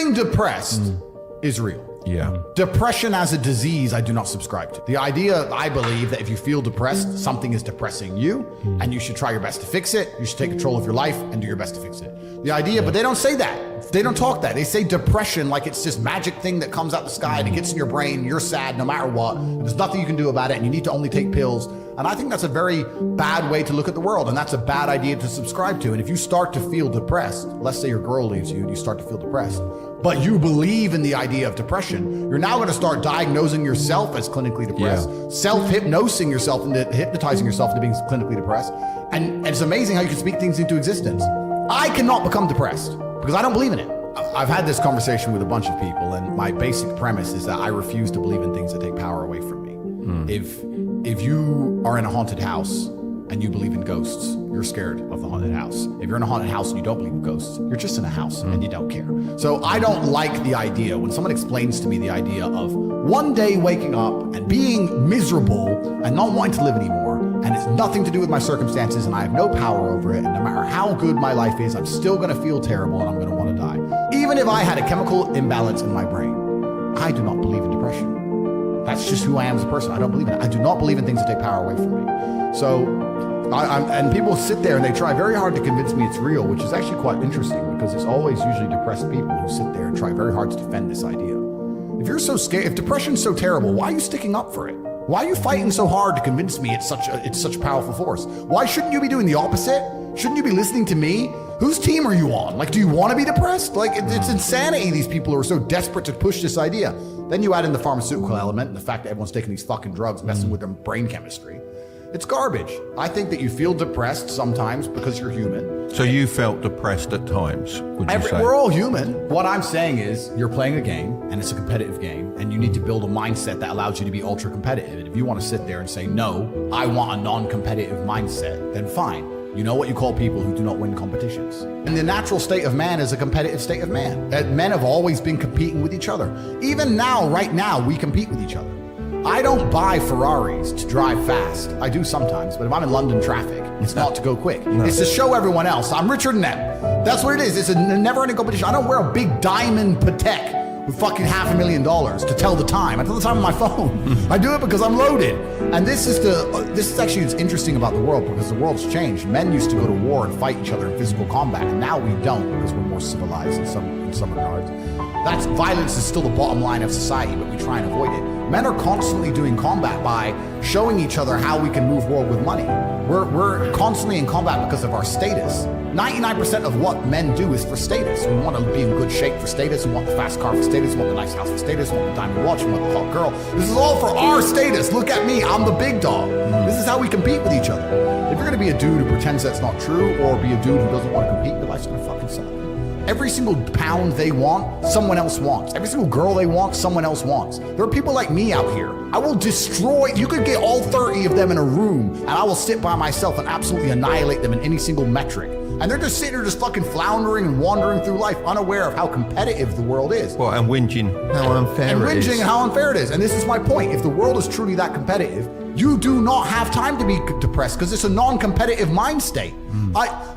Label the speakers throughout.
Speaker 1: feeling depressed is real.
Speaker 2: Yeah.
Speaker 1: Depression as a disease, I do not subscribe to. The idea, I believe, that if you feel depressed, something is depressing you, and you should try your best to fix it. You should take control of your life and do your best to fix it. The idea, but they don't say that. They don't talk that. They say depression like it's this magic thing that comes out the sky and it gets in your brain. You're sad no matter what. There's nothing you can do about it, and you need to only take pills. And I think that's a very bad way to look at the world, and that's a bad idea to subscribe to. And if you start to feel depressed, let's say your girl leaves you and you start to feel depressed, but you believe in the idea of depression, you're now going to start diagnosing yourself as clinically depressed, self-hypnosing yourself into hypnotizing yourself into being clinically depressed. And it's amazing how you can speak things into existence. I cannot become depressed because I don't believe in it. I've had this conversation with a bunch of people, and my basic premise is that I refuse to believe in things that take power away from me. If you are in a haunted house and you believe in ghosts, you're scared of the haunted house. If you're in a haunted house and you don't believe in ghosts, you're just in a house and you don't care. So I don't like the idea when someone explains to me the idea of one day waking up and being miserable and not wanting to live anymore, and it's nothing to do with my circumstances and I have no power over it, and no matter how good my life is, I'm still gonna feel terrible and I'm gonna wanna die. Even if I had a chemical imbalance in my brain, I do not believe in depression. That's just who I am as a person. I don't believe in it. I do not believe in things that take power away from me. So, and people sit there and they try very hard to convince me it's real, which is actually quite interesting because it's always usually depressed people who sit there and try very hard to defend this idea. If you're so scared, if depression's so terrible, why are you sticking up for it? Why are you fighting so hard to convince me it's such a powerful force? Why shouldn't you be doing the opposite? Shouldn't you be listening to me? Whose team are you on? Like, do you want to be depressed? Like, it's insanity, these people who are so desperate to push this idea. Then you add in the pharmaceutical element and the fact that everyone's taking these fucking drugs, messing with their brain chemistry. It's garbage. I think that you feel depressed sometimes because you're human.
Speaker 2: So you felt depressed at times, would you say?
Speaker 1: We're all human. What I'm saying is you're playing a game and it's a competitive game, and you need to build a mindset that allows you to be ultra competitive. And if you want to sit there and say, no, I want a non-competitive mindset, then fine. You know what you call people who do not win competitions. And the natural state of man is a competitive state of man. Men have always been competing with each other. Even now, right now, we compete with each other. I don't buy Ferraris to drive fast. I do sometimes, but if I'm in London traffic, it's not to go quick. No. It's to show everyone else I'm richer than them. That's what it is. It's a never-ending competition. I don't wear a big diamond Patek with fucking $500,000 to tell the time. I tell the time on my phone. I do it because I'm loaded. And this is actually what's interesting about the world, because the world's changed. Men used to go to war and fight each other in physical combat, and now we don't because we're more civilized in some regards. That's violence is still the bottom line of society, but we try and avoid it. Men are constantly doing combat by showing each other how we can move world with money. We're constantly in combat because of our status. 99% of what men do is for status. We want to be in good shape for status. We want the fast car for status. We want the nice house for status. We want the diamond watch. We want the hot girl. This is all for our status. Look at me. I'm the big dog. This is how we compete with each other. If you're going to be a dude who pretends that's not true, or be a dude who doesn't want to compete, your life's going to fucking suck. Every single pound they want, someone else wants. Every single girl they want, someone else wants. There are people like me out here. I will destroy, you could get all 30 of them in a room, and I will sit by myself and absolutely annihilate them in any single metric. And they're just sitting there just fucking floundering and wandering through life, unaware of how competitive the world is.
Speaker 2: Well, and whinging how unfair it is.
Speaker 1: And whinging and how unfair it is. And this is my point. If the world is truly that competitive, you do not have time to be depressed because it's a non-competitive mind state.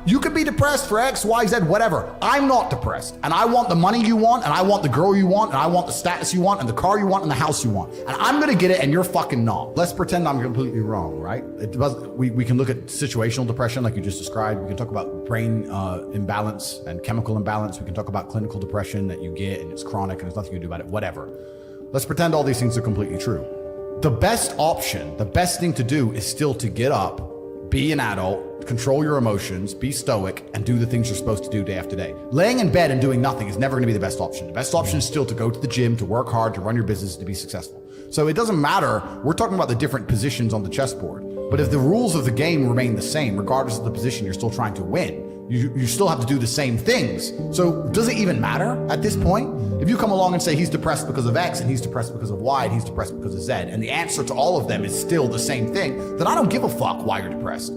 Speaker 1: You could be depressed for X, Y, Z, whatever. I'm not depressed. And I want the money you want, and I want the girl you want, and I want the status you want, and the car you want, and the house you want. And I'm gonna get it, and you're fucking not. Let's pretend I'm completely wrong, right? We can look at situational depression like you just described. We can talk about brain imbalance and chemical imbalance. We can talk about clinical depression that you get, and it's chronic, and there's nothing you can do about it, whatever. Let's pretend all these things are completely true. The best option, the best thing to do is still to get up, be an adult, control your emotions, be stoic, and do the things you're supposed to do day after day. Laying in bed and doing nothing is never going to be the best option. The best option is still to go to the gym, to work hard, to run your business, to be successful. So it doesn't matter. We're talking about the different positions on the chessboard. But if the rules of the game remain the same, regardless of the position you're still trying to win, you still have to do the same things. So does it even matter at this point? If you come along and say he's depressed because of X, and he's depressed because of Y, and he's depressed because of Z, and the answer to all of them is still the same thing, then I don't give a fuck why you're depressed.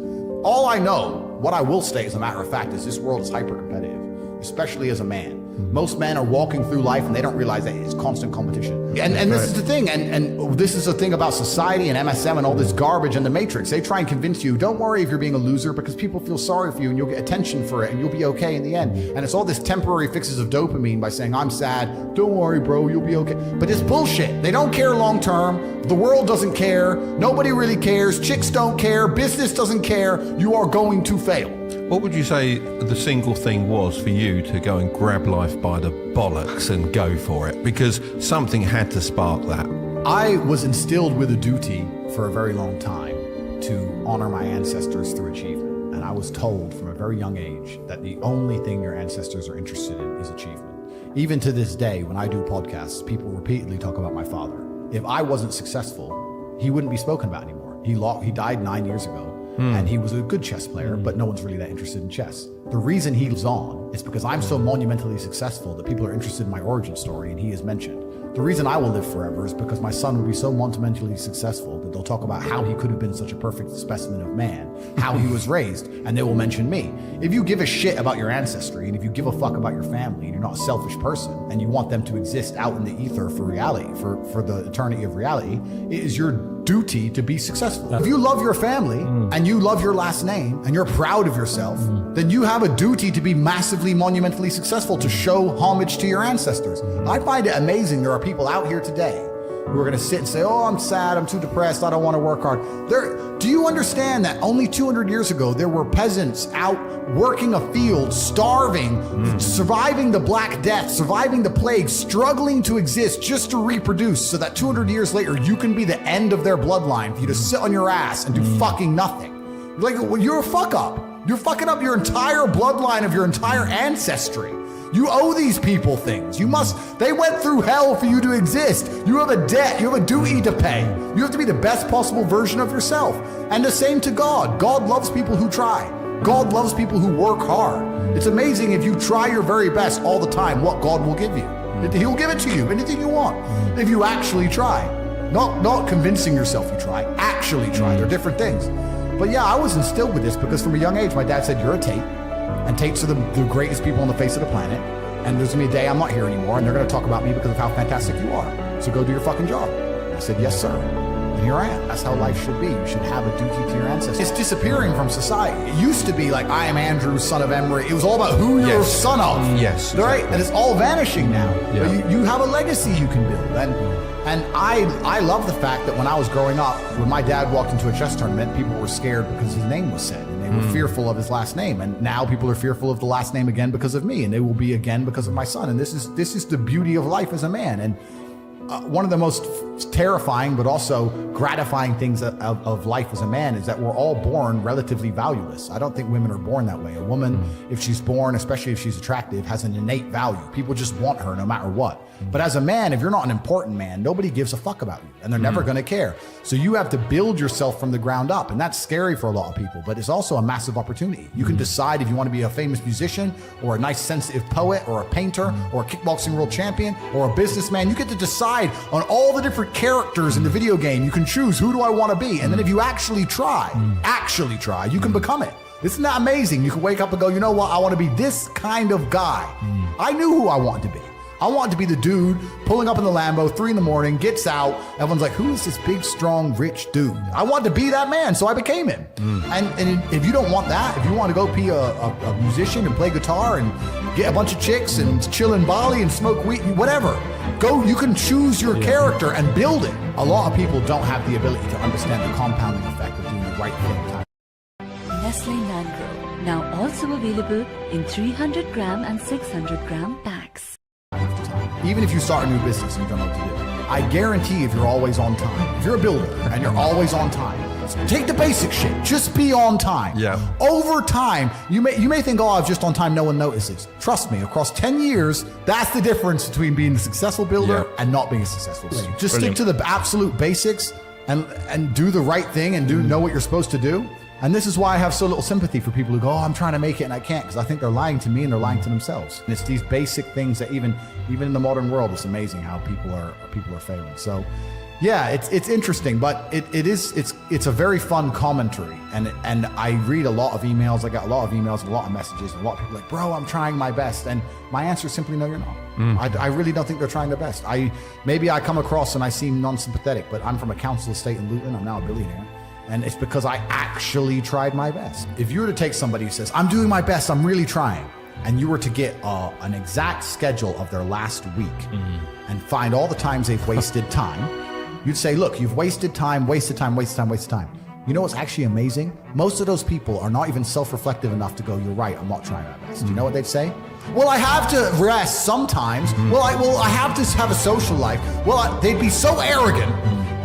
Speaker 1: All I know, what I will state as a matter of fact, is this world is hyper competitive, especially as a man. Most men are walking through life and they don't realize that it's constant competition. And this is the thing, and this is the thing about society and MSM and all this garbage and the Matrix. They try and convince you, don't worry if you're being a loser, because people feel sorry for you and you'll get attention for it and you'll be okay in the end. And it's all this temporary fixes of dopamine by saying, I'm sad, don't worry bro, you'll be okay. But it's bullshit. They don't care long term. The world doesn't care. Nobody really cares. Chicks don't care. Business doesn't care. You are going to fail.
Speaker 2: What would you say the single thing was for you to go and grab life by the bollocks and go for it? Because something had to spark that.
Speaker 1: I was instilled with a duty for a very long time to honor my ancestors through achievement. And I was told from a very young age that the only thing your ancestors are interested in is achievement. Even to this day, when I do podcasts, people repeatedly talk about my father. If I wasn't successful, he wouldn't be spoken about anymore. He died 9 years ago. And he was a good chess player, but no one's really that interested in chess. The reason he lives on is because I'm so monumentally successful that people are interested in my origin story and he is mentioned. The reason I will live forever is because my son will be so monumentally successful that they'll talk about how he could have been such a perfect specimen of man, how he was raised, and they will mention me. If you give a shit about your ancestry and if you give a fuck about your family and you're not a selfish person and you want them to exist out in the ether for reality, for the eternity of reality, it is your duty to be successful. If you love your family and you love your last name and you're proud of yourself, then you have a duty to be massively monumentally successful, to show homage to your ancestors. I find it amazing there are people out here today who are going to sit and say, oh, I'm sad, I'm too depressed, I don't want to work hard. Do you understand that only 200 years ago, there were peasants out working a field, starving, surviving the Black Death, surviving the plague, struggling to exist just to reproduce so that 200 years later, you can be the end of their bloodline for you to sit on your ass and do fucking nothing. Like, well, you're a fuck up. You're fucking up your entire bloodline of your entire ancestry. You owe these people things. They went through hell for you to exist. You have a debt, you have a duty to pay. You have to be the best possible version of yourself. And the same to God. God loves people who try. God loves people who work hard. It's amazing if you try your very best all the time, what God will give you. He'll give it to you, anything you want, if you actually try. Not convincing yourself you try, actually try. They're different things. But yeah, I was instilled with this because from a young age, my dad said, you're a Tate. And Tates are the greatest people on the face of the planet. And there's gonna be a day I'm not here anymore and they're gonna talk about me because of how fantastic you are. So go do your fucking job. And I said, yes, sir. And here I am. That's how life should be. You should have a duty to your ancestors. It's disappearing from society. It used to be like, I am Andrew, son of Emery. It was all about who you're son of.
Speaker 2: Yes.
Speaker 1: Right? And it's all vanishing now.
Speaker 2: Yeah.
Speaker 1: But you have a legacy you can build. And I love the fact that when I was growing up, when my dad walked into a chess tournament, people were scared because his name was said. They were fearful of his last name, and now people are fearful of the last name again because of me, and they will be again because of my son. And this is the beauty of life as a man. And one of the most terrifying but also gratifying things of life as a man is that we're all born relatively valueless. I don't think women are born that way. A woman, if she's born, especially if she's attractive, has an innate value. People just want her no matter what. But as a man, if you're not an important man, nobody gives a fuck about you, and they're never going to care. So you have to build yourself from the ground up, and that's scary for a lot of people, but it's also a massive opportunity. You can decide if you want to be a famous musician or a nice sensitive poet or a painter or a kickboxing world champion or a businessman. You get to decide on all the different characters in the video game. You can choose, who do I want to be? And then if you actually try, you can become it. Isn't that amazing? You can wake up and go, you know what? I want to be this kind of guy. I knew who I wanted to be. I wanted to be the dude pulling up in the Lambo, 3 a.m, gets out. Everyone's like, who is this big, strong, rich dude? I wanted to be that man, so I became him. And if you don't want that, if you want to go be a musician and play guitar and get a bunch of chicks and chill in Bali and smoke weed, whatever, go, you can choose your character and build it. A lot of people don't have the ability to understand the compounding effect of doing the right thing.
Speaker 3: Nestle Mangrow, now also available in 300 gram and 600 gram packs.
Speaker 1: Even if you start a new business and you don't know what to do, I guarantee if you're always on time, if you're a builder and you're always on time, take the basic shit, just be on time.
Speaker 2: Yeah.
Speaker 1: Over time, you may think, oh, I'm just on time, no one notices. Trust me, across 10 years, that's the difference between being a successful builder and not being a successful builder. Just stick to the absolute basics and do the right thing and know what you're supposed to do. And this is why I have so little sympathy for people who go, oh, I'm trying to make it and I can't, because I think they're lying to me and they're lying to themselves. And it's these basic things that even in the modern world, it's amazing how people are failing. So Yeah, it's interesting, but it's a very fun commentary, and I read a lot of emails. I got a lot of emails, and a lot of messages, and a lot of people like, bro, I'm trying my best, and my answer is simply no, you're not. I really don't think they're trying their best. Maybe I come across and I seem non-sympathetic, but I'm from a council estate in Luton. I'm now a billionaire, and it's because I actually tried my best. If you were to take somebody who says, I'm doing my best, I'm really trying, and you were to get an exact schedule of their last week and find all the times they've wasted time. You'd say, look, you've wasted time, wasted time, wasted time, wasted time. You know what's actually amazing? Most of those people are not even self-reflective enough to go, you're right, I'm not trying my best. You know what they'd say? Well, I have to rest sometimes. Well, I have to have a social life. Well, they'd be so arrogant.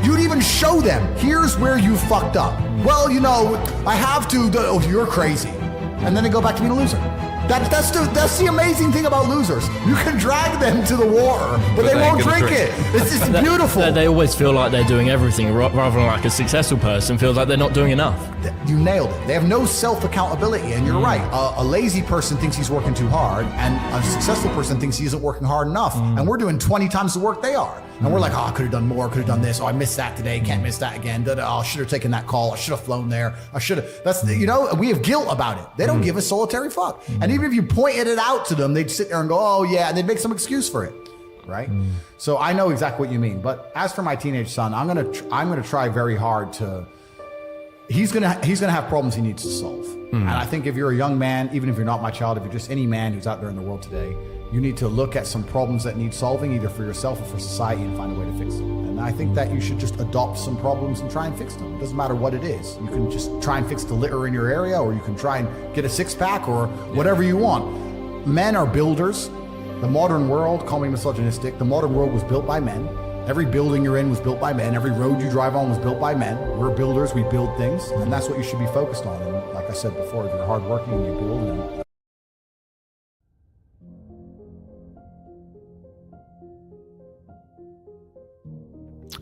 Speaker 1: You'd even show them, here's where you fucked up. Well, you know, I have to, oh, you're crazy. And then they go back to being a loser. That's the amazing thing about losers. You can drag them to the water, but they won't drink it. It's beautiful.
Speaker 4: They always feel like they're doing everything, rather than like a successful person feels like they're not doing enough.
Speaker 1: You nailed it. They have no self-accountability, and you're right. A lazy person thinks he's working too hard, and a successful person thinks he isn't working hard enough. And we're doing 20 times the work they are. And we're like, oh, I could have done more, could have done this. Oh, I missed that today, can't miss that again. Oh, I should have taken that call. I should have flown there. I should have. That's, you know, we have guilt about it. They don't give a solitary fuck. And even if you pointed it out to them, they'd sit there and go, oh yeah, and they'd make some excuse for it. Right? So I know exactly what you mean. But as for my teenage son, I'm gonna try very hard to. He's gonna have problems he needs to solve. And I think if you're a young man, even if you're not my child, if you're just any man who's out there in the world today, you need to look at some problems that need solving, either for yourself or for society, and find a way to fix them. And I think that you should just adopt some problems and try and fix them. It doesn't matter what it is. You can just try and fix the litter in your area, or you can try and get a six-pack, or whatever you want. Men are builders. The modern world, call me misogynistic, the modern world was built by men. Every building you're in was built by men. Every road you drive on was built by men. We're builders, we build things, and that's what you should be focused on. And like I said before, if you're hardworking and you build, and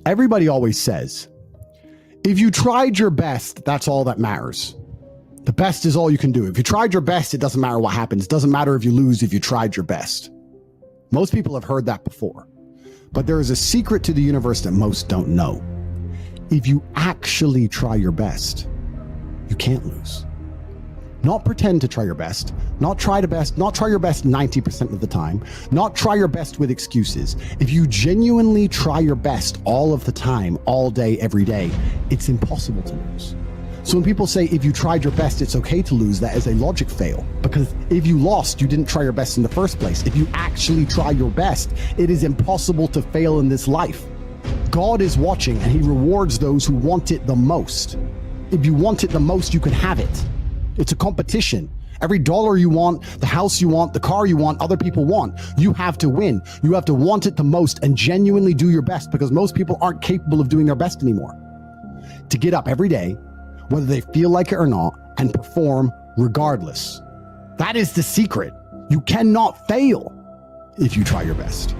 Speaker 1: everybody always says, if you tried your best, that's all that matters. The best is all you can do. If you tried your best, it doesn't matter what happens. It doesn't matter if you lose if you tried your best. Most people have heard that before. But there is a secret to the universe that most don't know. If you actually try your best, you can't lose. Not pretend to try your best, not try your best 90% of the time, not try your best with excuses. If you genuinely try your best all of the time, all day, every day, it's impossible to lose. So when people say, if you tried your best, it's okay to lose, that is a logic fail. Because if you lost, you didn't try your best in the first place. If you actually try your best, it is impossible to fail in this life. God is watching, and he rewards those who want it the most. If you want it the most, you can have it. It's a competition. Every dollar you want, the house you want, the car you want, other people want, you have to win. You have to want it the most and genuinely do your best, because most people aren't capable of doing their best anymore. To get up every day, whether they feel like it or not, and perform regardless. That is the secret. You cannot fail if you try your best.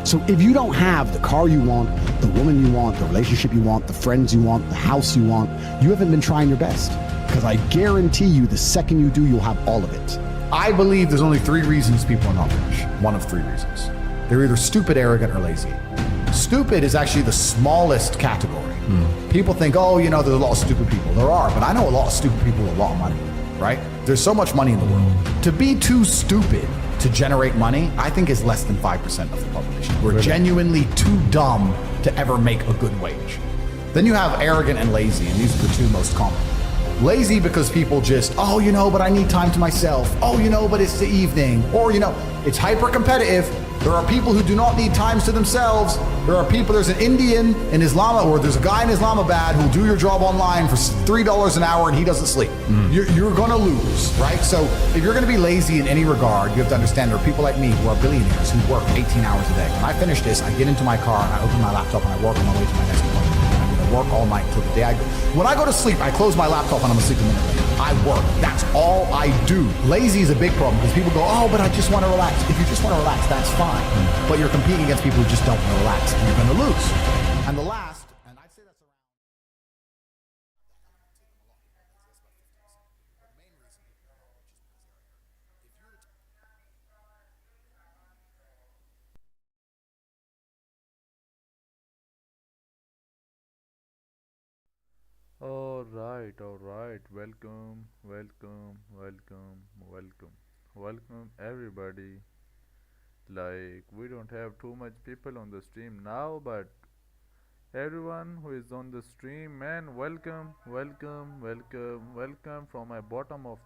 Speaker 1: So if you don't have the car you want, the woman you want, the relationship you want, the friends you want, the house you want, you haven't been trying your best. Because I guarantee you, the second you do, you'll have all of it. I believe there's only 3 reasons people are not rich. One of 3 reasons. They're either stupid, arrogant, or lazy. Stupid is actually the smallest category. People think, oh, you know, there's a lot of stupid people. There are, but I know a lot of stupid people with a lot of money, right? There's so much money in the world. To be too stupid to generate money, I think is less than 5% of the population. We're genuinely too dumb to ever make a good wage. Then you have arrogant and lazy, and these are the 2 most common. Lazy because people just, oh, you know, but I need time to myself. Oh, you know, but it's the evening. Or, you know, it's hyper competitive. There are people who do not need times to themselves. There's an Indian in Islam, or there's a guy in Islamabad who'll do your job online for $3 an hour and he doesn't sleep. You're gonna lose, right? So if you're gonna be lazy in any regard, you have to understand there are people like me who are billionaires who work 18 hours a day. When I finish this, I get into my car and I open my laptop and I work on my way to my next appointment. I'm gonna work all night till the day I go. When I go to sleep, I close my laptop and I'm asleep a minute later. I work. That's all I do. Lazy is a big problem because people go, oh, but I just want to relax. If you just want to relax, that's fine. But you're competing against people who just don't want to relax, and you're going to lose. And the last,
Speaker 5: Alright. Welcome, welcome, welcome, welcome. Welcome everybody. Like, we don't have too much people on the stream now, but everyone who is on the stream, man, welcome, welcome, welcome, welcome from my bottom of.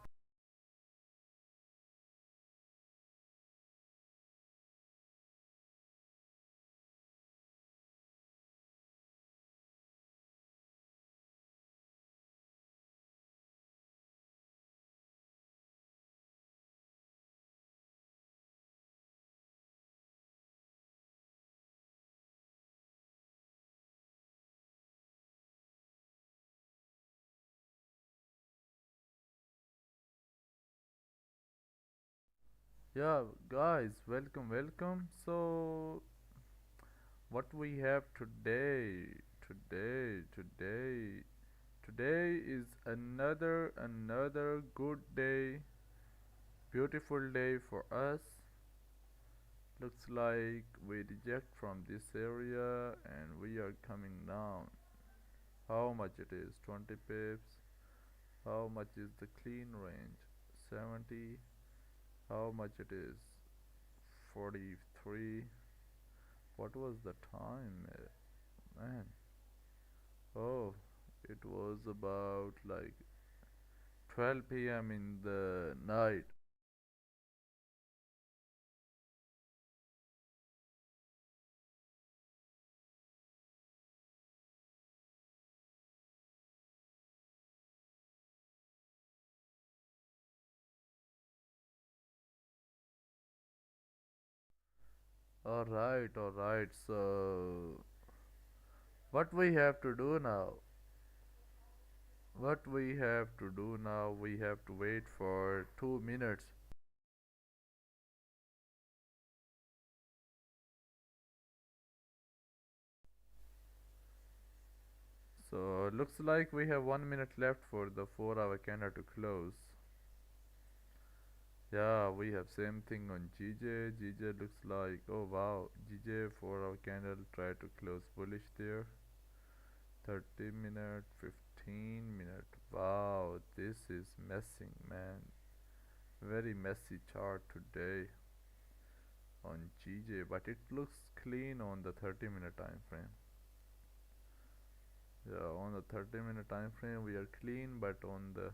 Speaker 5: Yeah, guys, welcome, welcome. So, what we have today is another good day, beautiful day for us. Looks like we reject from this area and we are coming down. How much it is? 20 pips. How much is the clean range? 70. How much it is? 43. What was the time, man? Oh, it was about like 12 p.m. in the night. Alright, alright. So, what we have to do now? What we have to do now? We have to wait for 2 minutes. So, looks like we have 1 minute left for the 4 hour candle to close. Yeah, we have same thing on GJ. GJ looks like, oh wow, GJ 4 hour candle try to close bullish there. 30 minute, 15 minute. Wow, this is messing, man. Very messy chart today on GJ, but it looks clean on the 30-minute time frame. Yeah, on the 30-minute time frame we are clean, but on the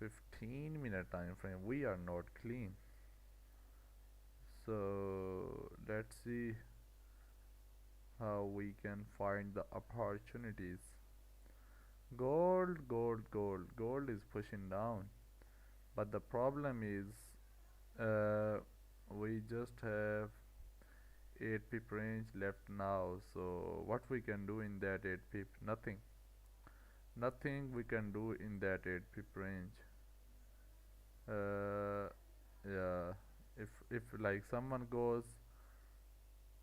Speaker 5: 15-minute time frame we are not clean. So let's see how we can find the opportunities. Gold is pushing down, but the problem is we just have 8 pip range left now. So what we can do in that 8 pip? Nothing we can do in that 8 pip range. Yeah, if like someone goes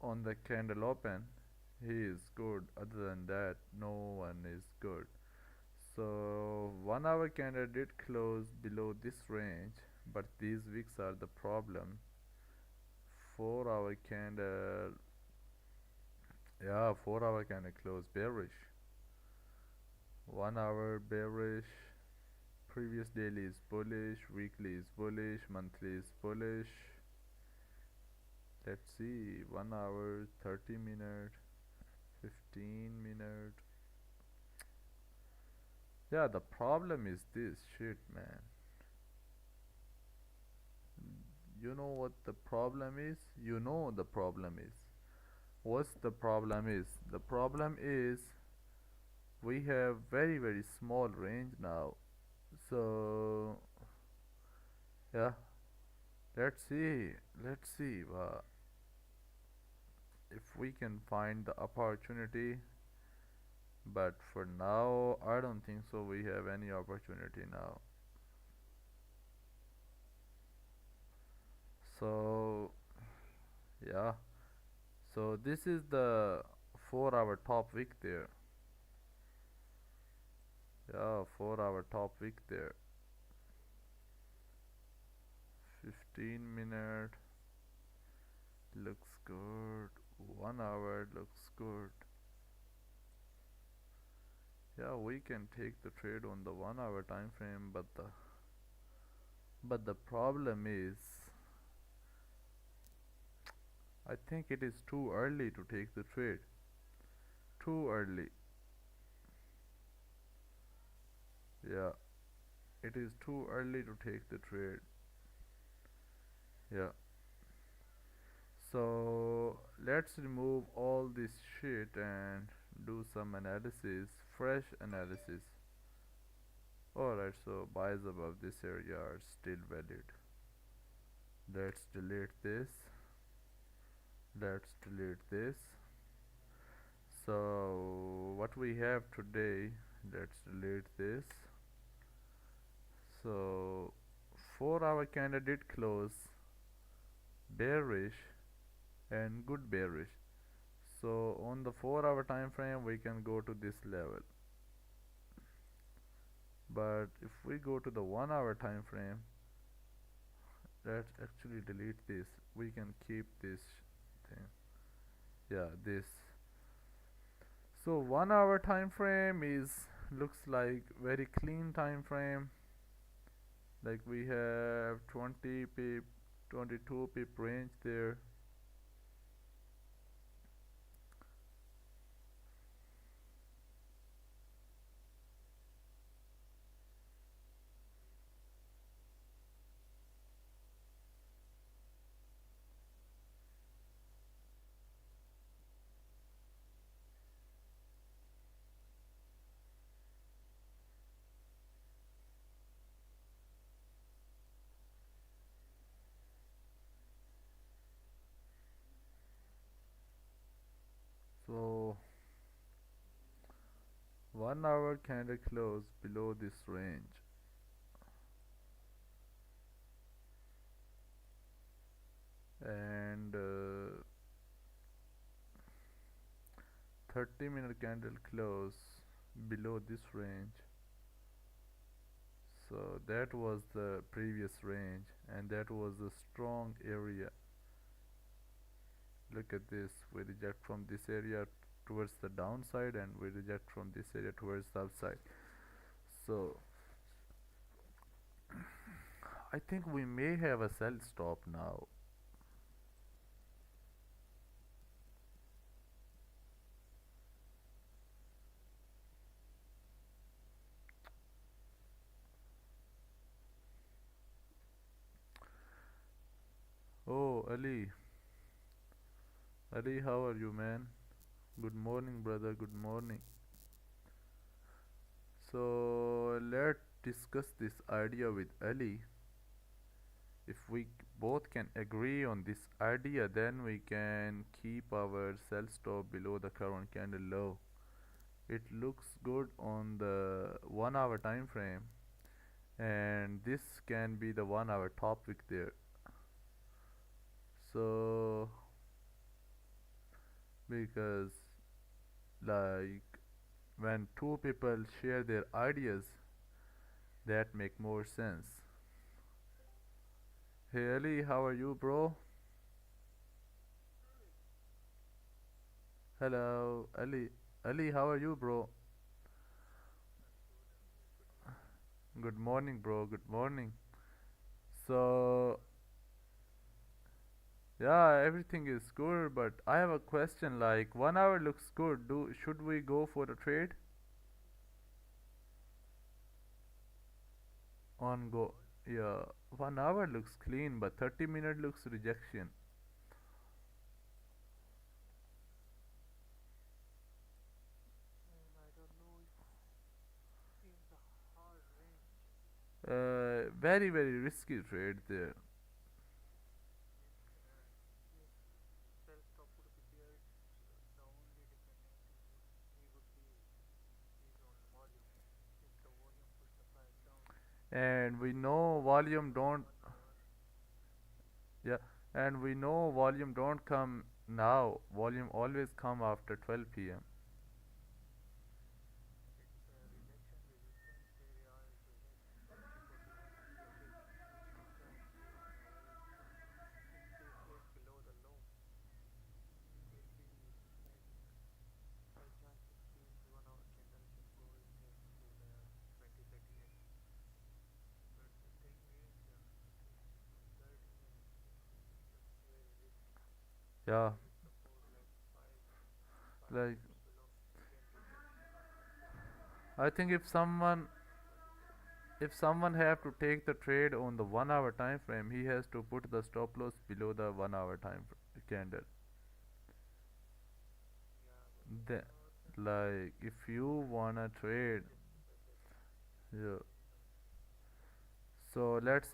Speaker 5: on the candle open, he is good. Other than that, no one is good. So 1 hour candle did close below this range, but these wicks are the problem. 4 hour candle, yeah, 4 hour candle close bearish. 1 hour bearish. Previous daily is bullish, weekly is bullish, monthly is bullish. Let's see, 1 hour, 30 minute, 15 minute. Yeah, the problem is this shit, man. You know what the problem is? You know the problem is. What's the problem is? The problem is we have very small range now. So yeah, let's see if we can find the opportunity, but for now I don't think so we have any opportunity now. So yeah, so this is the 4 hour top wick there. Yeah, 4 hour top wick there. 15 minute looks good. 1 hour looks good. Yeah, we can take the trade on the 1 hour time frame, but the problem is, I think it is too early to take the trade. Too early. Yeah, it is too early to take the trade. Yeah. So let's remove all this shit and do some analysis, fresh analysis. Alright, so buys above this area are still valid. Let's delete this. Let's delete this. So what we have today, let's delete this. So 4 hour candle did close bearish and good bearish. So on the 4 hour time frame we can go to this level, but if we go to the 1 hour time frame, let's actually delete this. We can keep this thing. Yeah, this. So 1 hour time frame is looks like very clean time frame. Like we have 20 pip, 22 pip range there. So 1 hour candle close below this range, and 30-minute candle close below this range. So that was the previous range, and that was a strong area. Look at this, we reject from this area towards the downside, and we reject from this area towards the upside. So I think we may have a sell stop now. Oh, Ali, how are you, man? Good morning, brother, good morning. So let's discuss this idea with Ali. If we both can agree on this idea, then we can keep our sell stop below the current candle low. It looks good on the 1 hour time frame, and this can be the 1 hour top wick there. So because like when two people share their ideas, that make more sense. Hey Ali, how are you, bro? Hello, Ali. Ali, how are you, bro? Good morning, bro. Good morning. So yeah, everything is good, but I have a question. Like 1 hour looks good. Do should we go for the trade? On go. Yeah, 1 hour looks clean, but 30-minute looks rejection. Very very risky trade there. And we know volume don't. Yeah, and we know volume don't come now. Volume always come after 12 p.m. Yeah, like I think if someone have to take the trade on the 1 hour time frame, he has to put the stop loss below the 1 hour candle. The, like if you wanna trade, yeah. So let's,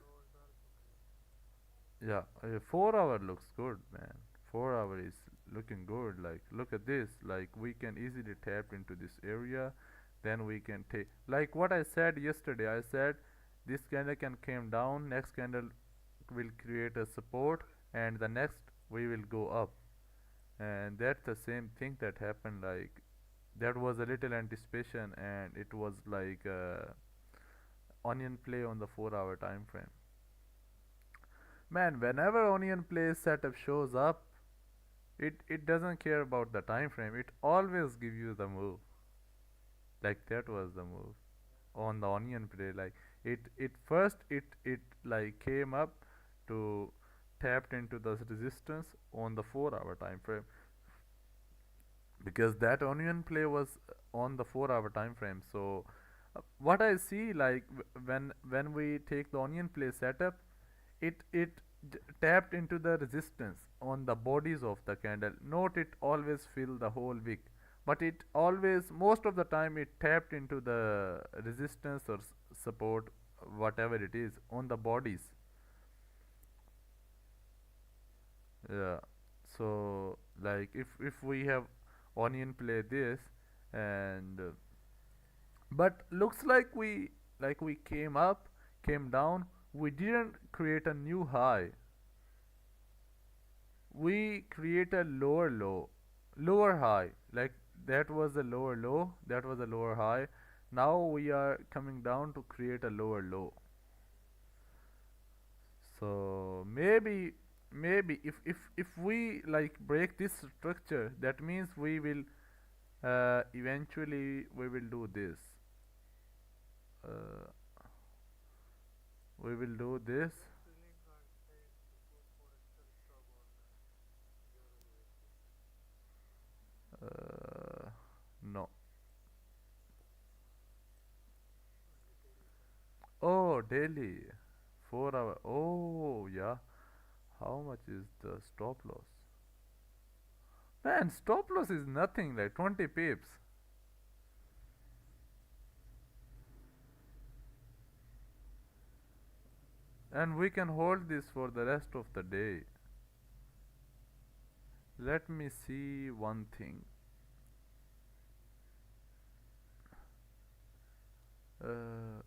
Speaker 5: yeah, 4 hour looks good, man. 4 hour is looking good. Like look at this. Like we can easily tap into this area, then we can take. Like what I said yesterday, I said this candle can came down. Next candle will create a support, and the next we will go up. And that's the same thing that happened. Like that was a little anticipation, and it was like onion play on the 4 hour time frame. Man, whenever onion play setup shows up, it doesn't care about the time frame. It always give you the move. Like that was the move on the onion play. Like it first it like came up to tapped into the resistance on the 4 hour time frame, because that onion play was on the 4 hour time frame. So what I see, like when we take the onion play setup, it tapped into the resistance on the bodies of the candle. Not it always fill the whole wick, but it always, most of the time, it tapped into the resistance or support, whatever it is, on the bodies. Yeah. So like if we have onion play this, and but looks like we came up, came down, we didn't create a new high, we create a lower low, lower high. Like that was a lower low, that was a lower high. Now we are coming down to create a lower low. So maybe if we like break this structure, that means we will eventually we will do this. uh, we will do this. No. Oh, daily. 4 hour. Oh, yeah. How much is the stop loss? Man, stop loss is nothing, like 20 pips. And we can hold this for the rest of the day. Let me see one thing. Uh,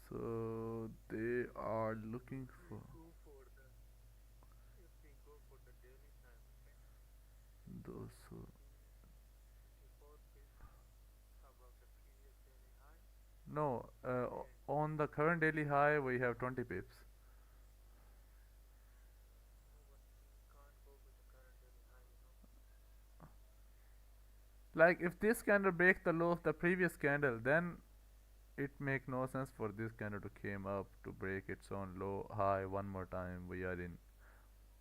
Speaker 5: so they are looking for those who, no, on the current daily high we have 20 pips. Like if this candle breaks the low of the previous candle, then it make no sense for this candle to came up to break its own low high one more time. We are in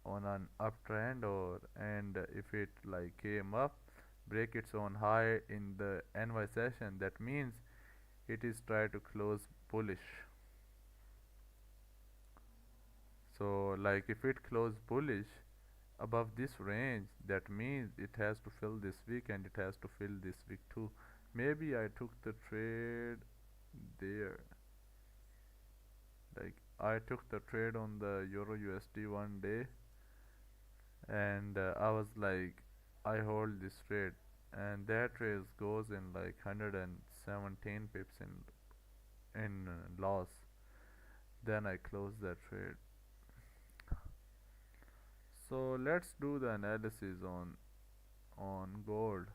Speaker 5: on an uptrend, or and if it like came up, break its own high in the NY session, that means it is try to close bullish. So like if it close bullish above this range, that means it has to fill this week, and it has to fill this week too. Maybe I took the trade there. Like I took the trade on the Euro USD one day, and I was like, I hold this trade, and that trade goes in like 117 pips in loss. Then I close that trade. So let's do the analysis on gold.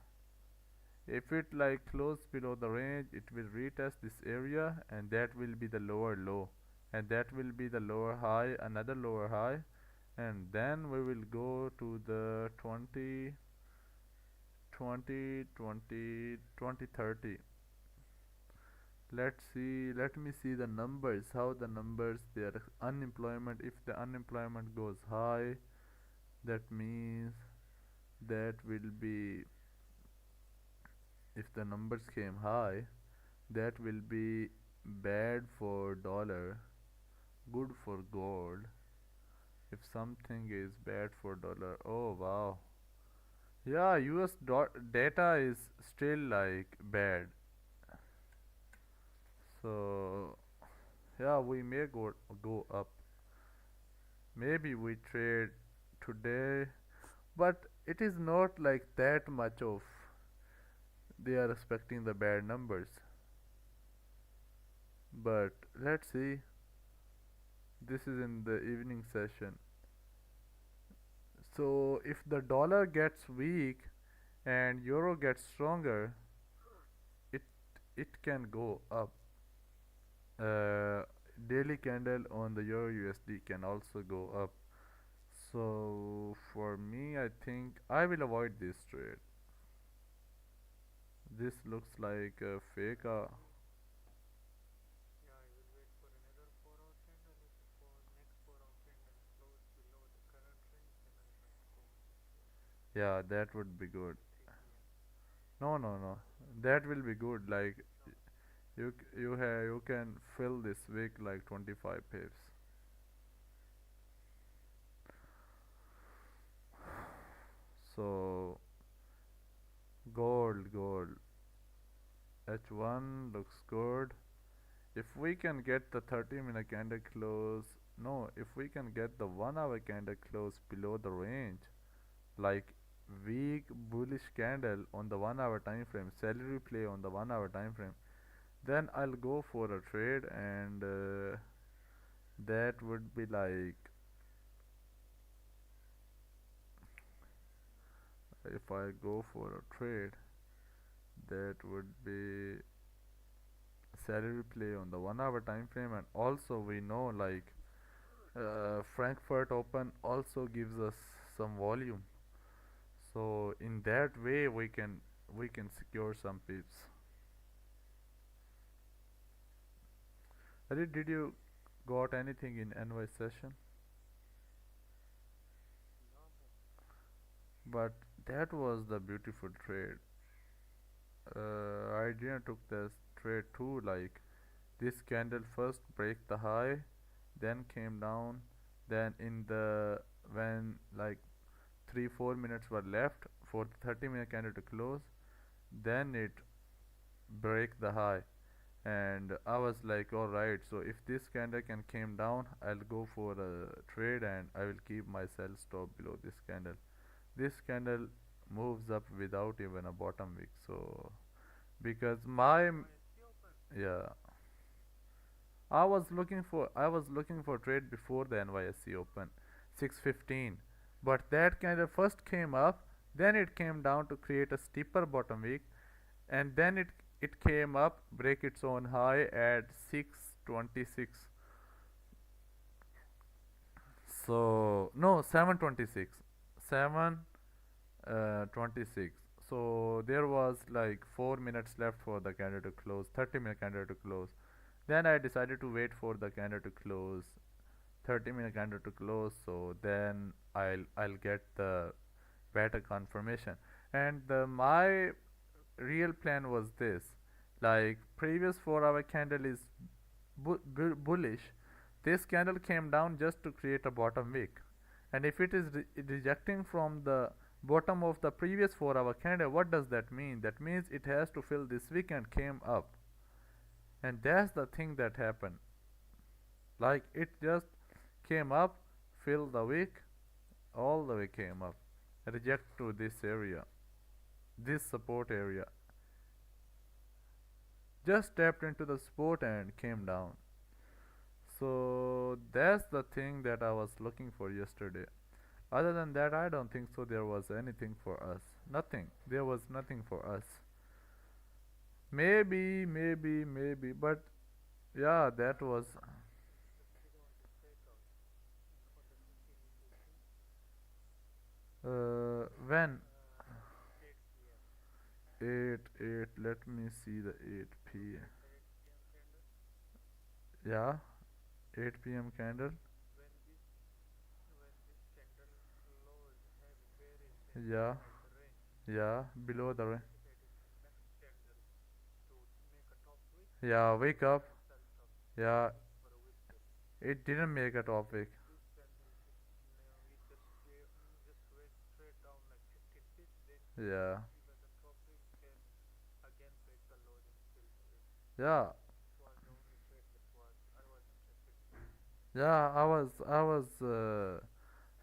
Speaker 5: If it like close below the range, it will retest this area, and that will be the lower low, and that will be the lower high, another lower high, and then we will go to the 20 20 20 20 30 Let me see the numbers, how the numbers, their unemployment. If the unemployment goes high, that means that will be, if the numbers came high, that will be bad for dollar, good for gold. If something is bad for dollar, oh wow. Yeah, data is still like bad. So yeah, we may go up. Maybe we trade today, but it is not like that much of they are expecting the bad numbers. But let's see. This is in the evening session. So if the dollar gets weak and euro gets stronger, it it can go up. Daily candle on the euro USD can also go up. So for me, I think I will avoid this trade. This looks like a fake. Yeah, that would be good. No, no, no. That will be good. Like you can fill this wick like 25 pips. So gold H1 looks good. If we can get the 30-minute candle close, no, if we can get the 1 hour candle close below the range, like weak bullish candle on the 1 hour time frame, salary play on the 1 hour time frame, then I'll go for a trade, and that would be like, if I go for a trade, that would be salary play on the 1 hour time frame. And also we know like Frankfurt Open also gives us some volume, so in that way we can secure some pips. Ali, did you got anything in NY session? But that was the beautiful trade. I didn't took this trade too. Like this candle first break the high, then came down, then in the when like 3-4 minutes were left for the 30-minute candle to close, then it break the high, and I was like, all right, so if this candle can came down, I'll go for a trade and I will keep my sell stop below this candle. This candle moves up without even a bottom wick. So because my, yeah, I was looking for trade before the NYSE open 615, but that candle first came up, then it came down to create a steeper bottom wick, and then it came up, break its own high at 626. So no, 726, 726. So there was like 4 minutes left for the candle to close, 30-minute candle to close. Then I decided to wait for the candle to close, 30-minute candle to close, so then I'll get the better confirmation. And my real plan was this, like previous 4 hour candle is bullish. This candle came down just to create a bottom wick, and if it is rejecting from the bottom of the previous 4 hour candle, what does that mean? That means it has to fill this wick and came up, and that's the thing that happened. Like it just came up, fill the wick, all the way came up, reject to this area, this support area, just tapped into the support and came down. So that's the thing that I was looking for yesterday. Other than that, I don't think so there was anything for us. Nothing. There was nothing for us. Maybe, but yeah, that was when 8 8. Let me see the 8 p. Yeah, 8 p.m. candle. Yeah, yeah, below the range. Yeah, wake up. Yeah, it didn't make a topic. Yeah, yeah, yeah.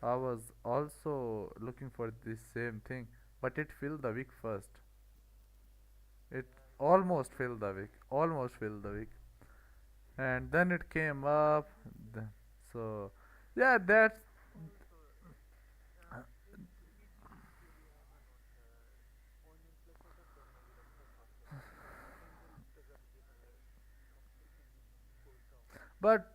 Speaker 5: I was also looking for this same thing, but it filled the week first. It almost filled the week, almost filled the week, and then it came up. th- So, yeah, that's. But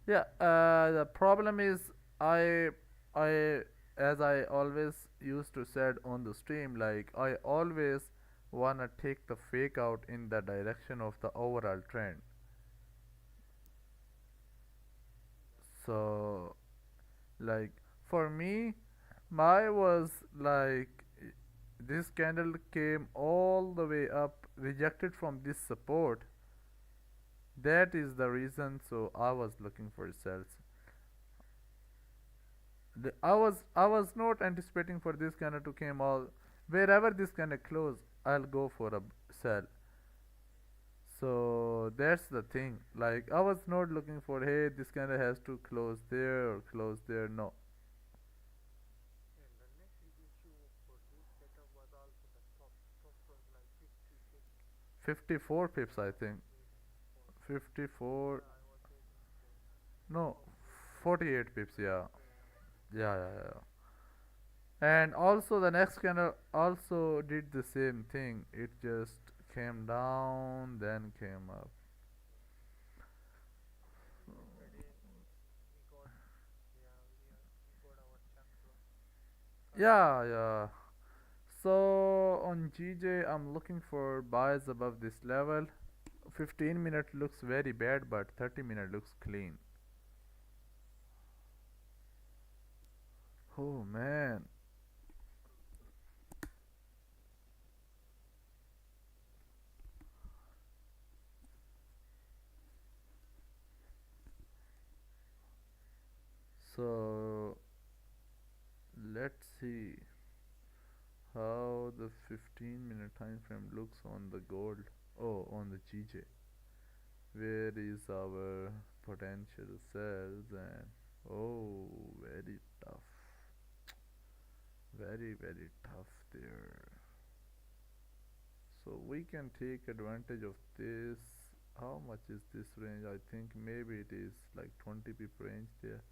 Speaker 5: yeah, the problem is I I as I always used to said on the stream, like I always wanna take the fake out in the direction of the overall trend. So like for me, my was like this candle came all the way up, rejected from this support. That is the reason. So I was looking for sells. I was not anticipating for this kind of to came all wherever this kind of close I'll go for a sell. So that's the thing. Like I was not looking for hey this kind of has to close there or close there. No, 54 pips I think. 54 no 48 pips. Yeah, yeah, yeah, yeah. And also the next candle also did the same thing. It just came down then came up. Yeah, yeah. So on GJ, I'm looking for buys above this level. 15-minute looks very bad, but 30-minute looks clean. Oh man. So let's see how the 15-minute time frame looks on the gold. Oh, on the GJ. Where is our potential sells and oh, very tough. Very, very tough there. So we can take advantage of this. How much is this range? I think maybe it is like 20 pip range there.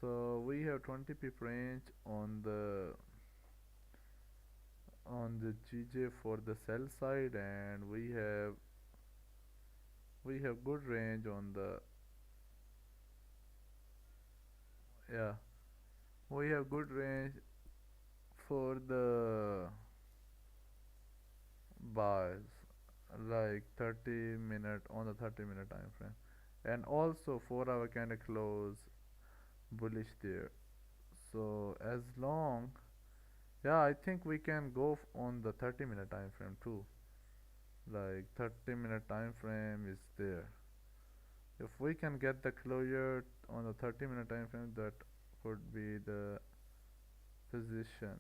Speaker 5: So we have 20 pip range on the GJ for the sell side, and we have good range on the yeah we have good range for the buys like 30 minute on the 30-minute time frame, and also 4 hour candle close bullish there. So as long yeah I think we can go on the 30-minute time frame too. Like 30-minute time frame is there. If we can get the closure on the 30-minute time frame, that could be the position.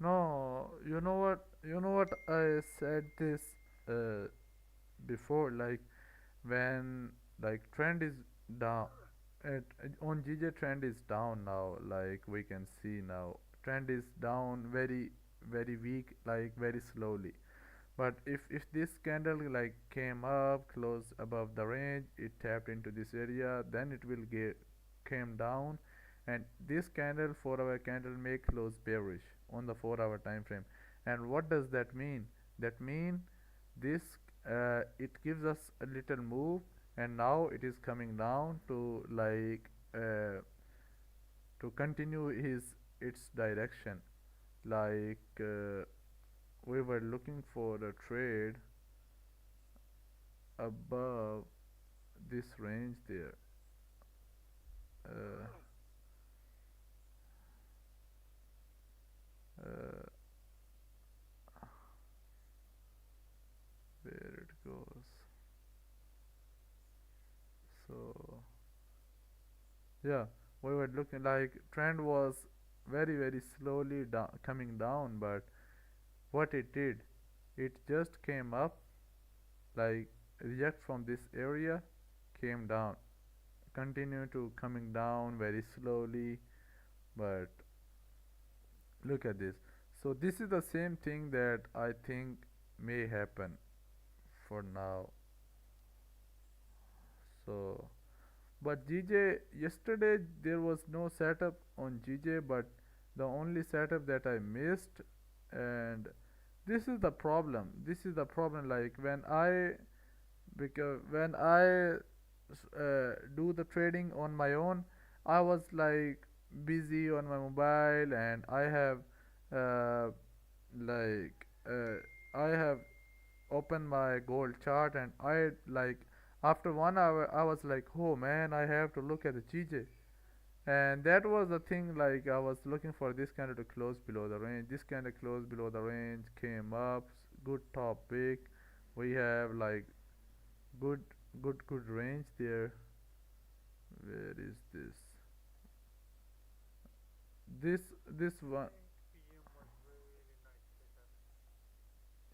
Speaker 5: No, you know what I said this uh, before, like when like trend is down on GJ, trend is down now, like we can see now trend is down very very weak, like very slowly. But if this candle like came up close above the range, it tapped into this area, then it will get came down, and this candle 4 hour candle may close bearish on the 4 hour time frame. And what does that mean? That mean this it gives us a little move, and now it is coming down to like to continue its direction. Like we were looking for a trade above this range there. uh, uh, where it goes. So yeah, we were looking like trend was very slowly coming down, but what it did, it just came up, like reject from this area, came down, continue to coming down very slowly. But look at this. So this is the same thing that I think may happen for now. So but GJ, yesterday there was no setup on GJ, but the only setup that I missed. And this is the problem, like when I do the trading on my own, I was like busy on my mobile, and uh, like I have opened my gold chart, and I like after 1 hour I was like, oh man, I have to look at the GJ. And that was the thing, like I was looking for this candle to close below the range. This candle closed below the range, came up, good top pick. We have like good good range there. Where is this? This one.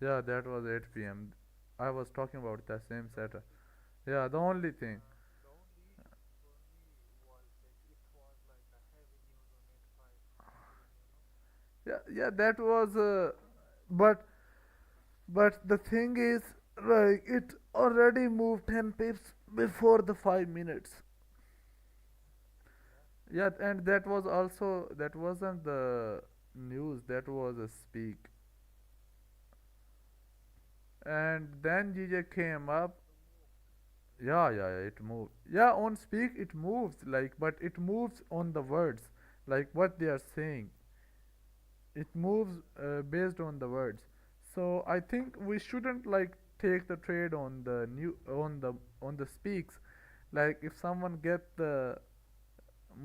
Speaker 5: Yeah, that was 8 p.m. I was talking about the same setup. Yeah, the only thing. Yeah, that was but the thing is, like it already moved 10 pips before the 5 minutes. Yeah, and that was also, that wasn't the news, that was a speak. And then GJ came up. Yeah, it moved. Yeah, on speak it moves, like, but it moves on the words, like what they are saying. It moves based on the words. So I think we shouldn't like take the trade on the new on the speaks. Like if someone get the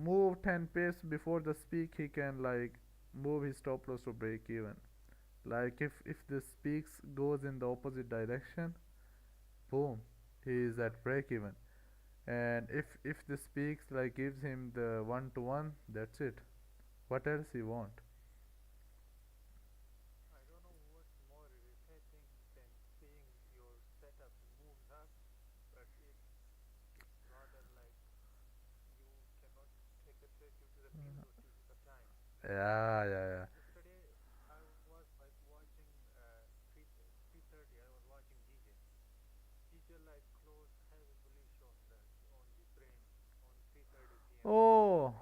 Speaker 5: move 10 pips before the speak, he can like move his stop loss to break even. Like if the speaks goes in the opposite direction, boom, he is at break even. And if the speaks like gives him the 1 to 1, that's it. What else he want? Yeah. Oh,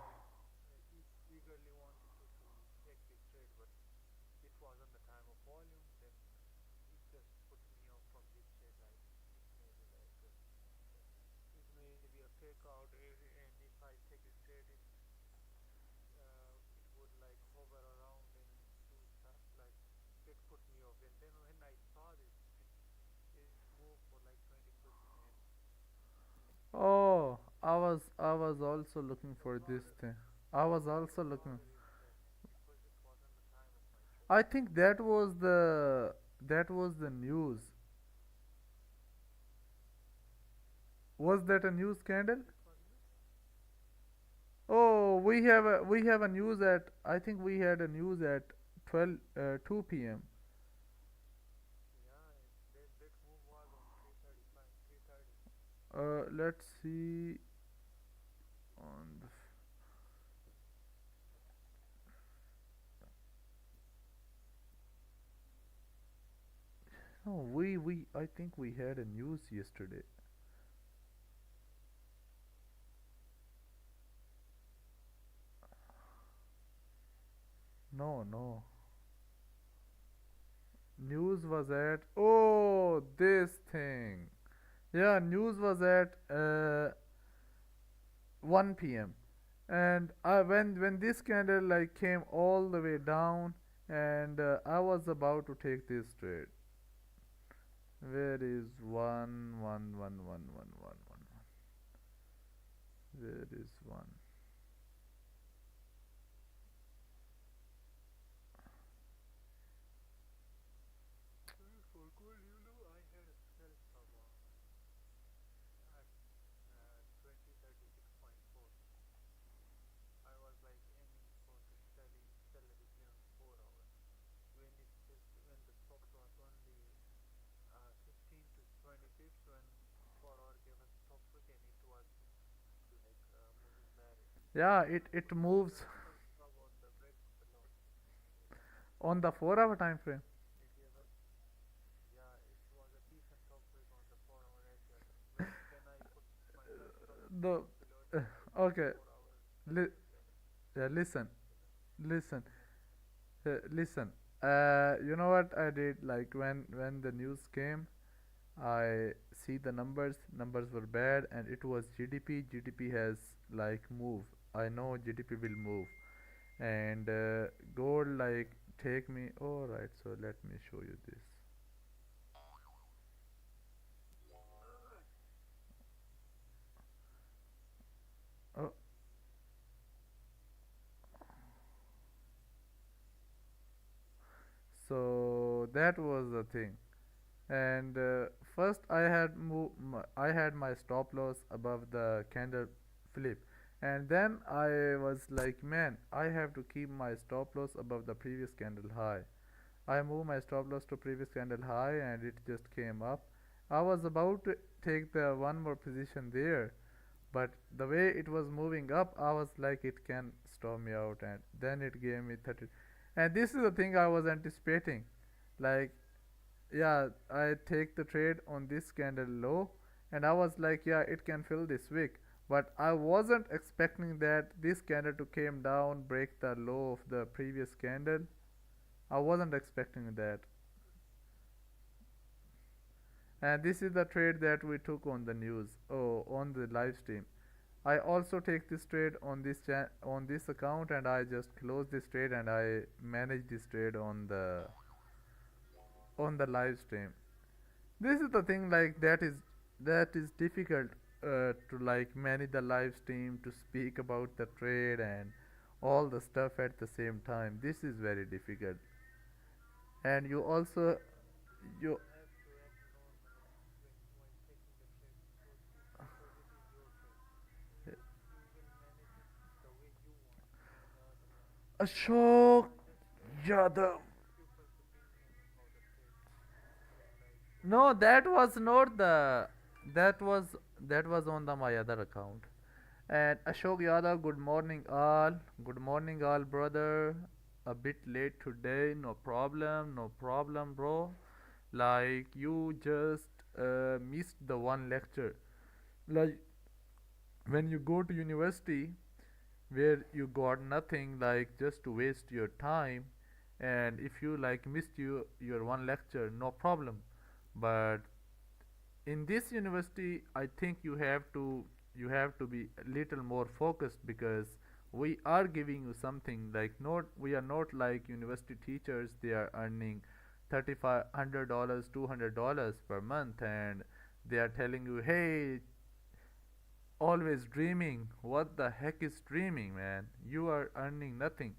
Speaker 5: oh, I was also looking for this thing. I was also looking. I think that was the news. Was that a news scandal? Oh, we have a news at, I think we had a news at 12 2 p.m. Let's see on the no, we I think we had a news yesterday. no. News was at, oh, this thing. Yeah, news was at 1 p.m. And when this candle like came all the way down, and I was about to take this trade. Where is one? Where is one? Yeah, it moves on the 4 hour time frame. The okay, li- yeah, listen, listen. You know what I did? Like when the news came, I see the numbers. Numbers were bad, and it was GDP. GDP has like move. I know GDP will move, and gold like take me. All right, so let me show you this. Oh, so that was the thing. And first I had my stop loss above the candle flip, and then I was like, man, I have to keep my stop loss above the previous candle high. I moved my stop loss to previous candle high, and it just came up. I was about to take the one more position there, but the way it was moving up, I was like, it can stop me out, and then it gave me 30. And this is the thing I was anticipating. Like, yeah, I take the trade on this candle low, and I was like, yeah, it can fill this wick. But I wasn't expecting that this candle to came down, break the low of the previous candle. I wasn't expecting that. And this is the trade that we took on the news, oh, on the live stream. I also take this trade on on this account, and I just close this trade, and I manage this trade on the live stream. This is the thing, like that is difficult to like manage the live stream, to speak about the trade and all the stuff at the same time. This is very difficult. And you also you Ashok Yadav. No, that was not the. That was that was on the my other account. And Ashok Yadav, good morning all. Good morning all, brother. A bit late today, no problem, no problem, bro. Like you just missed the one lecture. Like when you go to university where you got nothing, like just to waste your time, and if you like missed your one lecture, no problem. But in this university, I think you have to be a little more focused, because we are giving you something. Like, not we are not like university teachers. They are earning $3,500, $200 per month, and they are telling you, hey, always dreaming. What the heck is dreaming, man? You are earning nothing.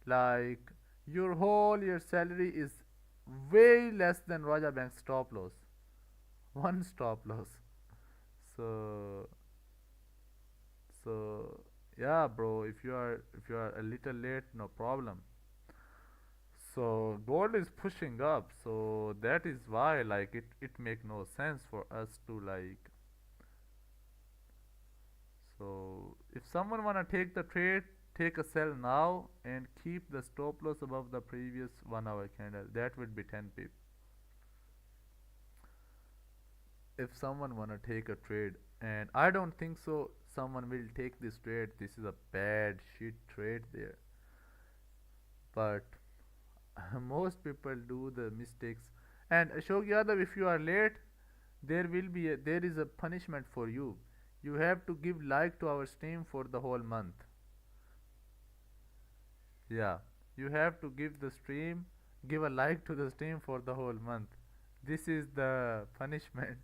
Speaker 5: Like, your whole year salary is way less than Raja Bank stop loss. One stop loss. So so yeah, bro. If you are a little late, no problem. So gold is pushing up. So that is why like it make no sense for us to like. So if someone wanna take the trade, take a sell now and keep the stop loss above the previous 1 hour candle. That would be 10 pip. If someone wanna take a trade, and I don't think so someone will take this trade. This is a bad shit trade there. but most people do the mistakes. And Ashok Yadav, if you are late, there is a punishment for you. You have to give like to our stream for the whole month. Yeah, you have to give a like to the stream for the whole month. This is the punishment.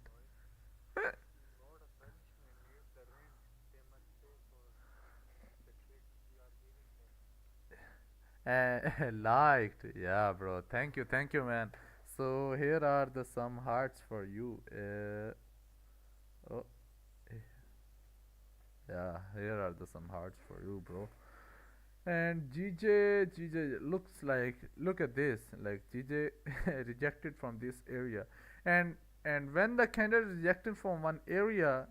Speaker 5: Liked, yeah, bro. Thank you, man. So here are the some hearts for you. Oh, yeah, here are the some hearts for you, bro. And GJ look at this, like GJ rejected from this area, and when the candle rejected from one area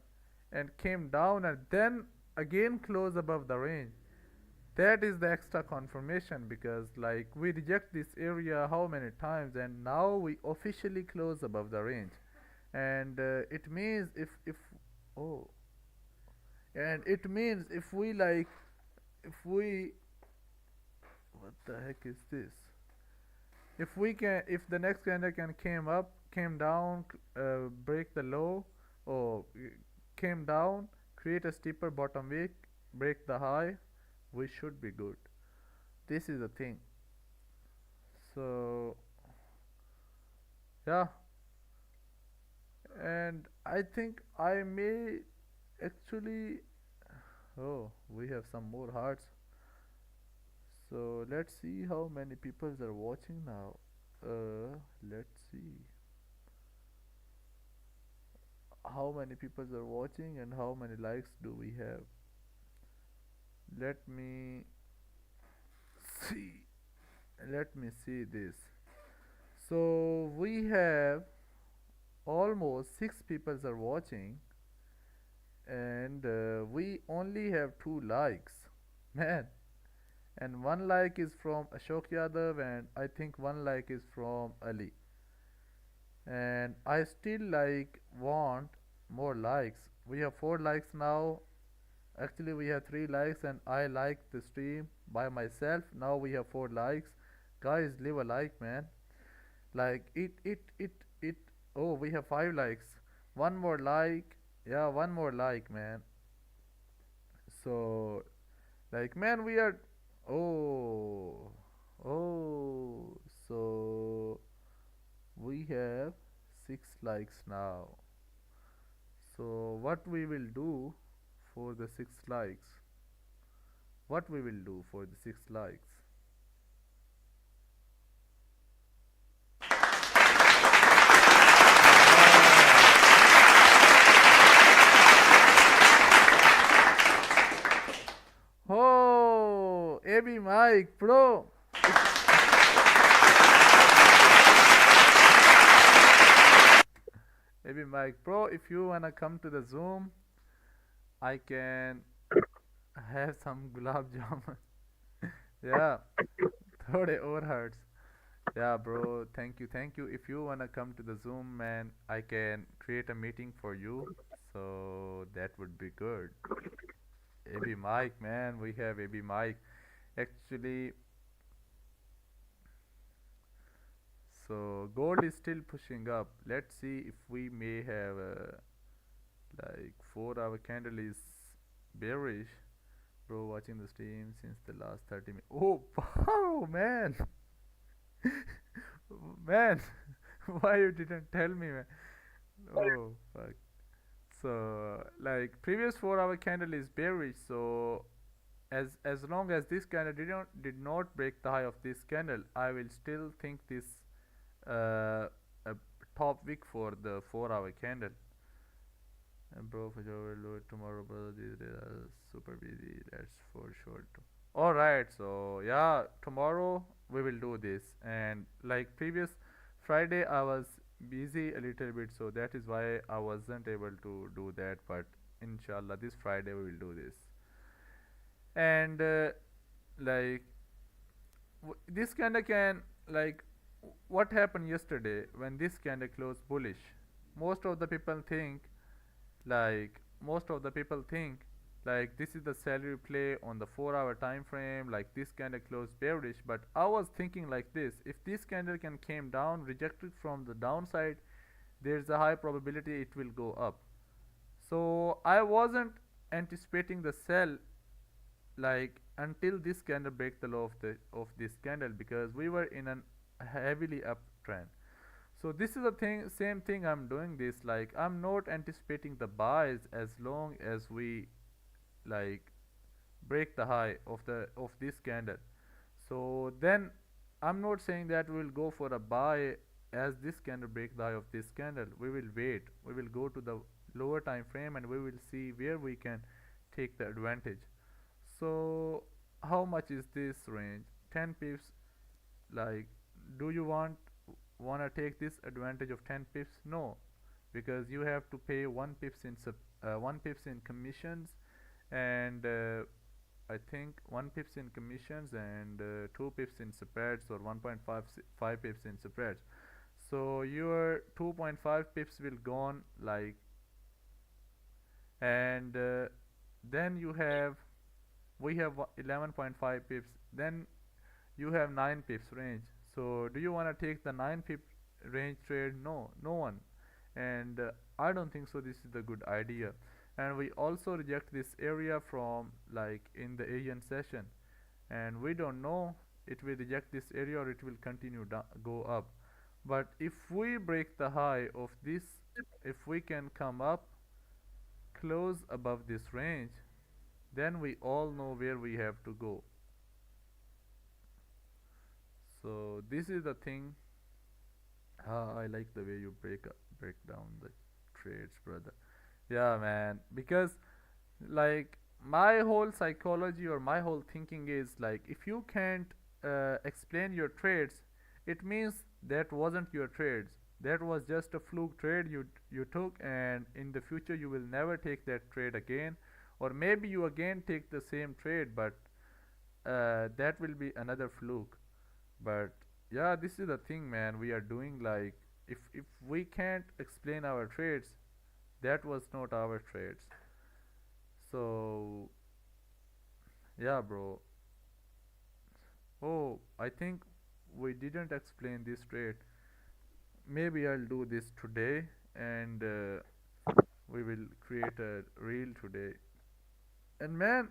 Speaker 5: and came down and then again close above the range, that is the extra confirmation, because like we reject this area how many times and now we officially close above the range, and it means if oh and it means if we what the heck is this, if the next candle can came down, break the low, or came down, create a steeper bottom wick, break the high, we should be good. This is the thing. So yeah, and I think I may actually, oh, we have some more hearts. So let's see how many people are watching now. Let's see how many people are watching and how many likes do we have. Let me see. Let me see this. So we have almost 6 people are watching, and we only have 2 likes, man. And 1 like is from Ashok Yadav, and I think 1 like is from Ali. And I still want more likes. We have 4 likes now. Actually we have 3 likes, and I like the stream by myself. Now we have 4 likes. Guys, leave a like, man. Like it. Oh, we have 5 likes. 1 more like. Yeah, 1 more like, man. So like, man, we are, oh, so we have 6 likes now. So what we will do for the 6 likes? What we will do for the 6 likes? Oh, AB Mike, bro. AB Mike, bro, if you wanna come to the Zoom, I can have some gulab jamun. Yeah, thode or hearts. Yeah, bro, thank you. If you wanna come to the Zoom, man, I can create a meeting for you. So that would be good. AB Mike, man, we have AB Mike. Actually, so gold is still pushing up. Let's see if we may have like 4-hour candle is bearish. Bro, watching the stream since the last 30 minutes. Oh, wow, man. Man, why you didn't tell me, man? Oh, fuck. So like previous 4-hour candle is bearish, so as long as this candle did not break the high of this candle, I will still think this a top wick for the 4-hour candle. And bro, for sure we'll do it tomorrow, brother. These days are super busy, that's for sure too. Alright, so yeah, tomorrow we will do this. And like previous Friday I was busy a little bit, so that is why I wasn't able to do that, but inshallah this Friday we will do this. And like this candle can, like, what happened yesterday when this candle closed bullish, most of the people think like this is the salary play on the 4 hour time frame, like this candle closed bearish, but I was thinking like this: if this candle can came down, rejected from the downside, there's a high probability it will go up. So I wasn't anticipating the sell, like until this candle break the low of this candle, because we were in an heavily uptrend. So this is the thing, same thing I'm doing this, like I'm not anticipating the buys as long as we like break the high of this candle. So then I'm not saying that we'll go for a buy as this candle break the high of this candle. We will wait, we will go to the lower time frame and we will see where we can take the advantage. So how much is this range? 10 pips. Like, do you wanna take this advantage of 10 pips? No, because you have to pay 1 pips in commissions, and I think 1 pips in commissions and 2 pips in spreads, or 1.5 pips in spreads. So your 2.5 pips will gone, like, and then we have 11.5 pips, then you have 9 pips range. So do you want to take the 9 pip range trade? No, no one. And I don't think so this is the good idea. And we also reject this area from, like, in the Asian session, and we don't know it will reject this area or it will continue go up. But if we break the high of this, if we can come up close above this range, then we all know where we have to go. So this is the thing. I like the way you break down the trades, brother. Yeah, man, because like my whole psychology or my whole thinking is like, if you can't explain your trades, it means that wasn't your trades, that was just a fluke trade you took, and in the future you will never take that trade again, or maybe you again take the same trade, but that will be another fluke. But yeah, this is the thing, man, we are doing, like, if we can't explain our trades, that was not our trades. So yeah, bro. Oh, I think we didn't explain this trade. Maybe I'll do this today, and we will create a reel today. And man,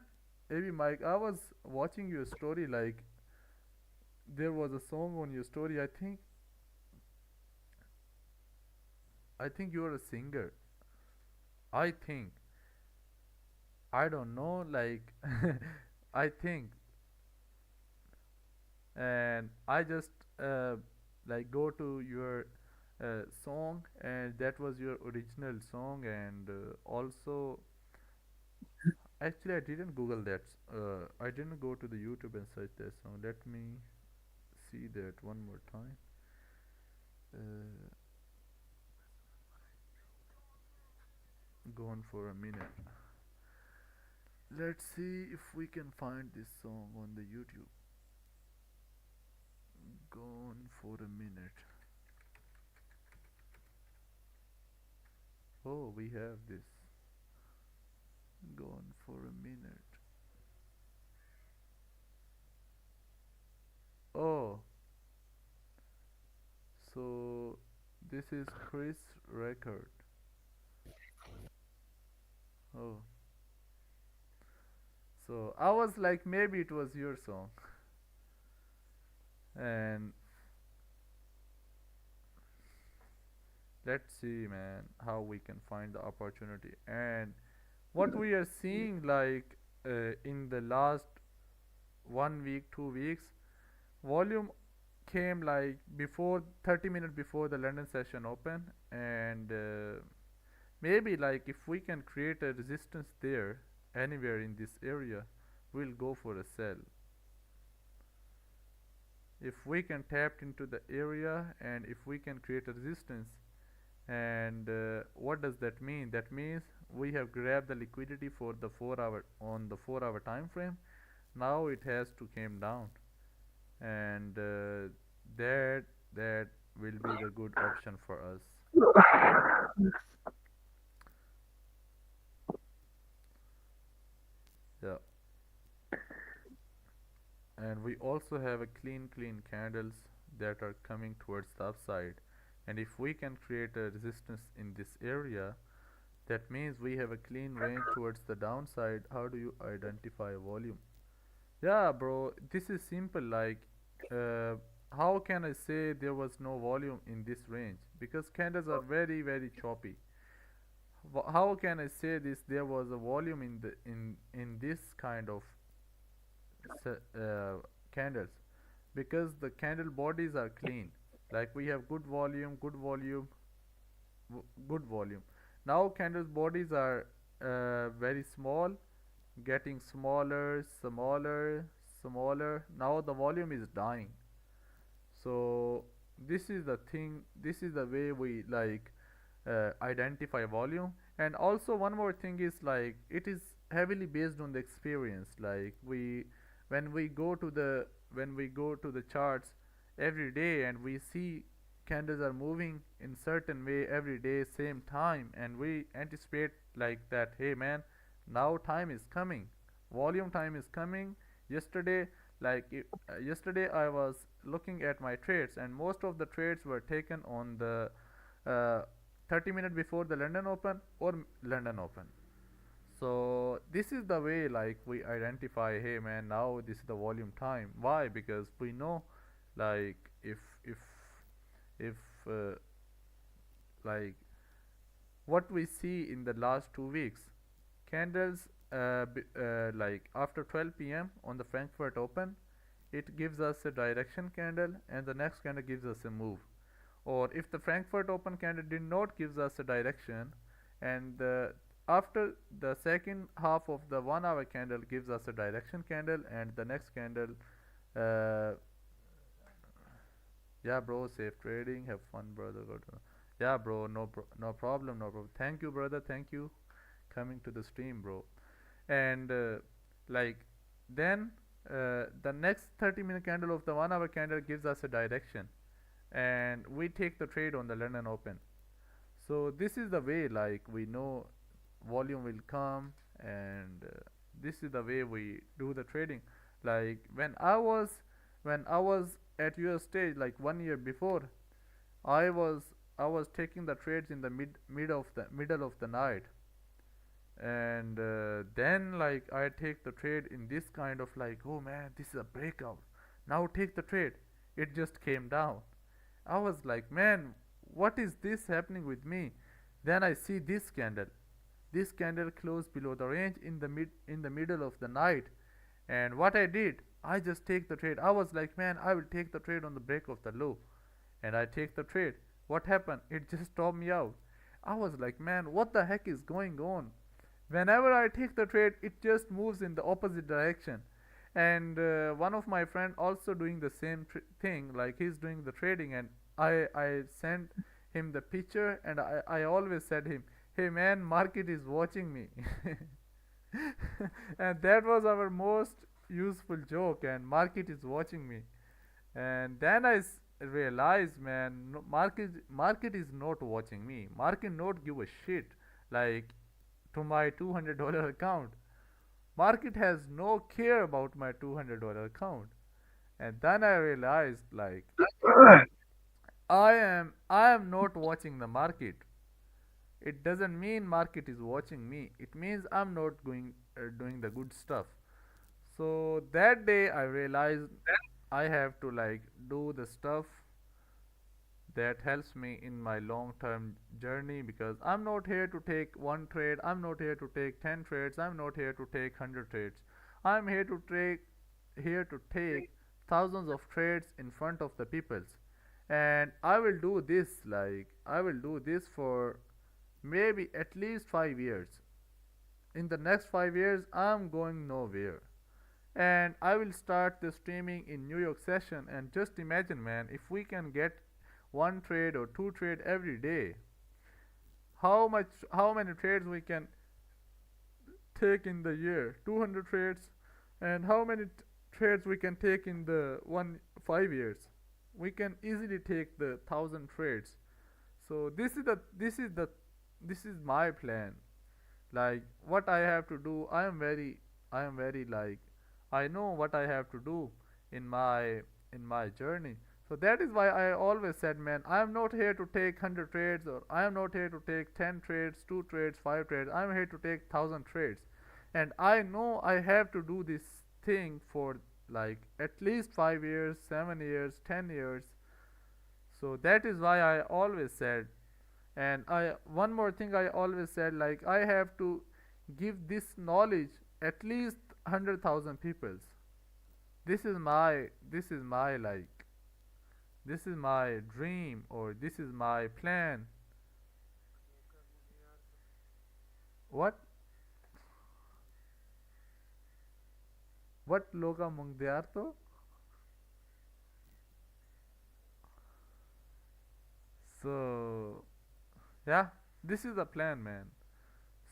Speaker 5: maybe Mike, I was watching your story, like there was a song on your story. I think you're a singer. I think. I don't know, like I think, and I just like go to your song, and that was your original song, and also actually I didn't Google that. I didn't go to the YouTube and search that song. Let me see that one more time. Uh, Gone for a minute. Let's see if we can find this song on the YouTube. Gone for a minute. Oh, we have this. Gone for a minute. Oh, so this is Chris record. Oh, so I was like, maybe it was your song. And let's see, man, how we can find the opportunity. And what we are seeing, like in the last 1 week, 2 weeks, volume came like before 30 minutes before the London session open, and maybe like if we can create a resistance there anywhere in this area, we'll go for a sell. If we can tap into the area and if we can create a resistance, and what does that mean? That means we have grabbed the liquidity for the 4 hour on the 4 hour time frame. Now it has to came down, and that will be the good option for us. Yeah, and we also have a clean candles that are coming towards the upside, and if we can create a resistance in this area, that means we have a clean range towards the downside. How do you identify a volume? Yeah, bro, this is simple. Like, uh, how can I say there was no volume in this range? Because candles are very choppy. How can I say this? There was a volume in in this kind of candles, because the candle bodies are clean. Like we have good volume, good volume. Now candles bodies are very small, getting smaller. Now the volume is dying. So this is the thing. This is the way we like identify volume. And also one more thing is like it is heavily based on the experience. Like when we go to the when we go to the charts every day and we see candles are moving in certain way every day same time, and we anticipate like that, hey man, now time is coming, volume time is coming. Yesterday, yesterday I was looking at my trades, and most of the trades were taken on the uh, 30 minutes before the London Open or London Open. So this is the way like we identify, hey man, now this is the volume time. Why? Because we know, like if uh, like what we see in the last 2 weeks, candles like after 12 p.m. on the Frankfurt Open, it gives us a direction candle, and the next candle gives us a move. Or if the Frankfurt Open candle did not gives us a direction, and after the second half of the 1 hour candle gives us a direction candle, and the next candle, uh, yeah bro, safe trading, have fun brother, yeah bro, no problem, no problem, thank you brother, thank you coming to the stream bro. And like then the next 30-minute candle of the 1 hour candle gives us a direction, and we take the trade on the London Open. So this is the way like we know volume will come, and this is the way we do the trading. Like when I was at US stage like 1 year before, I was I was taking the trades in the middle of the night, and then like I take the trade in this kind of like, oh man, this is a breakout, now take the trade. It just came down. I was like, man, what is this happening with me? Then I see this candle. This candle closed below the range in the middle of the night. And what I did, I just take the trade. I was like, man, I will take the trade on the break of the low. And I take the trade. What happened? It just stopped me out. I was like, man, what the heck is going on? Whenever I take the trade, it just moves in the opposite direction. And one of my friend also doing the same thing, like he's doing the trading, and I sent him the picture, and I always said him, hey man, market is watching me. And that was our most useful joke, and market is watching me. And then realized, man, no, market is not watching me, market not give a shit like to my $200 account. Market has no care about my $200 account. And then I realized like I am not watching the market. It doesn't mean market is watching me. It means I'm not going doing the good stuff. So that day I realized I have to like do the stuff that helps me in my long term journey, because I'm not here to take one trade, I'm not here to take 10 trades, I'm not here to take 100 trades. I'm here to take thousands of trades in front of the peoples. And I will do this for maybe at least 5 years. In the next 5 years I'm going nowhere, and I will start the streaming in New York session. And just imagine, man, if we can get one trade or two trade every day, how many trades we can take in the year? 200 trades. And how many trades we can take in the 5 years? We can easily take the 1,000 trades. So this is my plan. Like what I have to do, I am very I am very like, I know what I have to do in my journey. So that is why I always said, man, I am not here to take 100 trades, or I am not here to take 10 trades, 2 trades, 5 trades. I am here to take 1,000 trades. And I know I have to do this thing for like at least 5 years, 7 years, 10 years. So that is why I always said, and I one more thing I always said, like I have to give this knowledge at least 100,000 peoples. This is my like, this is my dream, or this is my plan. What? What loga mungdyar to? So yeah, this is the plan, man.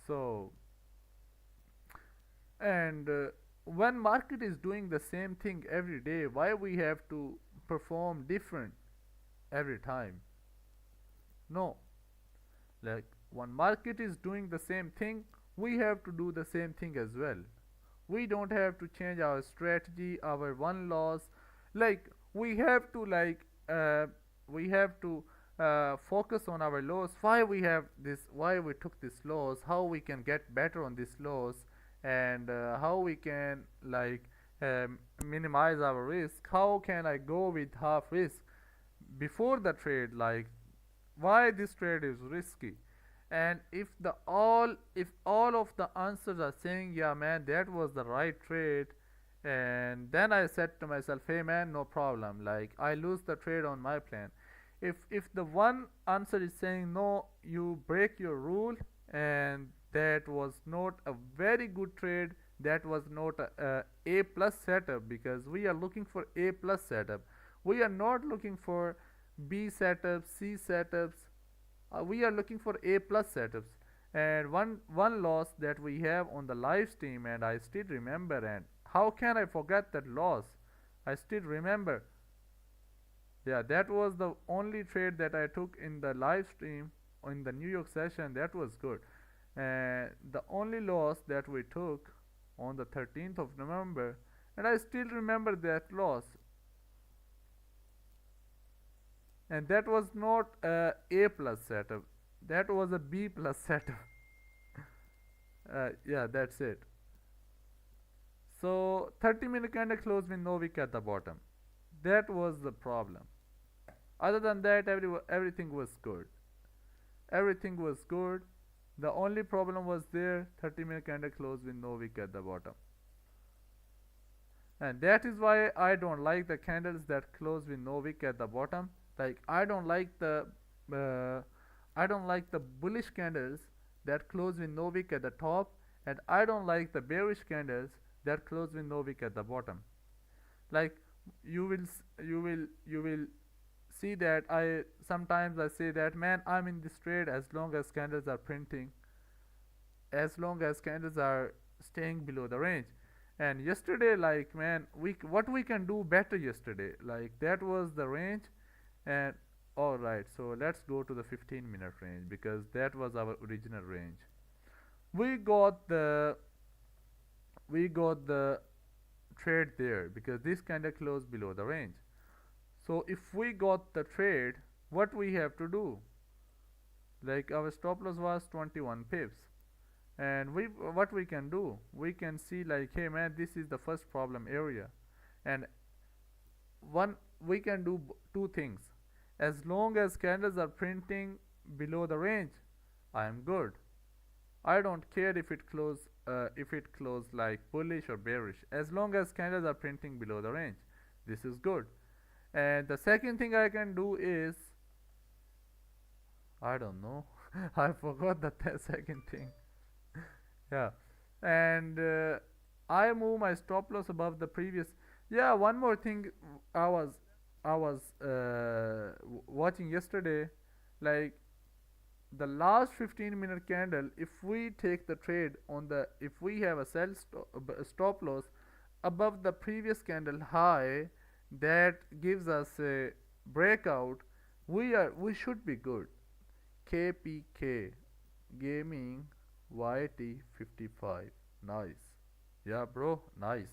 Speaker 5: So, and when market is doing the same thing every day, why we have to perform different every time? No, like when market is doing the same thing, we have to do the same thing as well. We don't have to change our strategy, our one loss. Like we have to focus on our loss. Why we have this, why we took this loss, how we can get better on this loss, and how we can like minimize our risk. How can I go with half risk before the trade? Like why this trade is risky. And if all of the answers are saying, yeah man, that was the right trade, and then I said to myself, hey man, no problem, like I lose the trade on my plan. If the one answer is saying no, you break your rule, and that was not a very good trade, that was not a plus setup, because we are looking for a plus setup. We are not looking for B setups, C setups. We are looking for A plus setups. And one loss that we have on the live stream, and I still remember, and how can I forget that loss? I still remember. Yeah, that was the only trade that I took in the live stream in the New York session. That was good. And the only loss that we took on the 13th of November, and I still remember that loss. And that was not a plus setup, that was a B plus setup. Yeah, that's it. So 30-minute candle closed with no wick at the bottom. That was the problem. Other than that, everything was good. Everything was good. The only problem was there, 30-minute candle closed with no wick at the bottom. And that is why I don't like the candles that close with no wick at the bottom. Like uh, I don't like the bullish candles that close with no wick at the top, and I don't like the bearish candles that close with no wick at the bottom. Like you will see that I sometimes I say that, man, I'm in this trade as long as candles are printing, as long as candles are staying below the range. And yesterday, like man, what we can do better yesterday, like that was the range. And alright, so let's go to the 15-minute range, because that was our original range. We got the trade there because this candle closed below the range. So if we got the trade, what we have to do, like our stop loss was 21 pips, and what we can do, we can see like, hey man, this is the first problem area. And one we can do two things. As long as candles are printing below the range, I am good. I don't care if it close like bullish or bearish. As long as candles are printing below the range, this is good. And the second thing I can do is, I don't know, I forgot the second thing. Yeah, and I move my stop loss above the previous. Yeah, one more thing. I was watching yesterday, like the last 15-minute candle. If we take the trade on the, if we have a stop loss above the previous candle high, that gives us a breakout. We should be good. KPK gaming YT55, nice. Yeah, bro, nice.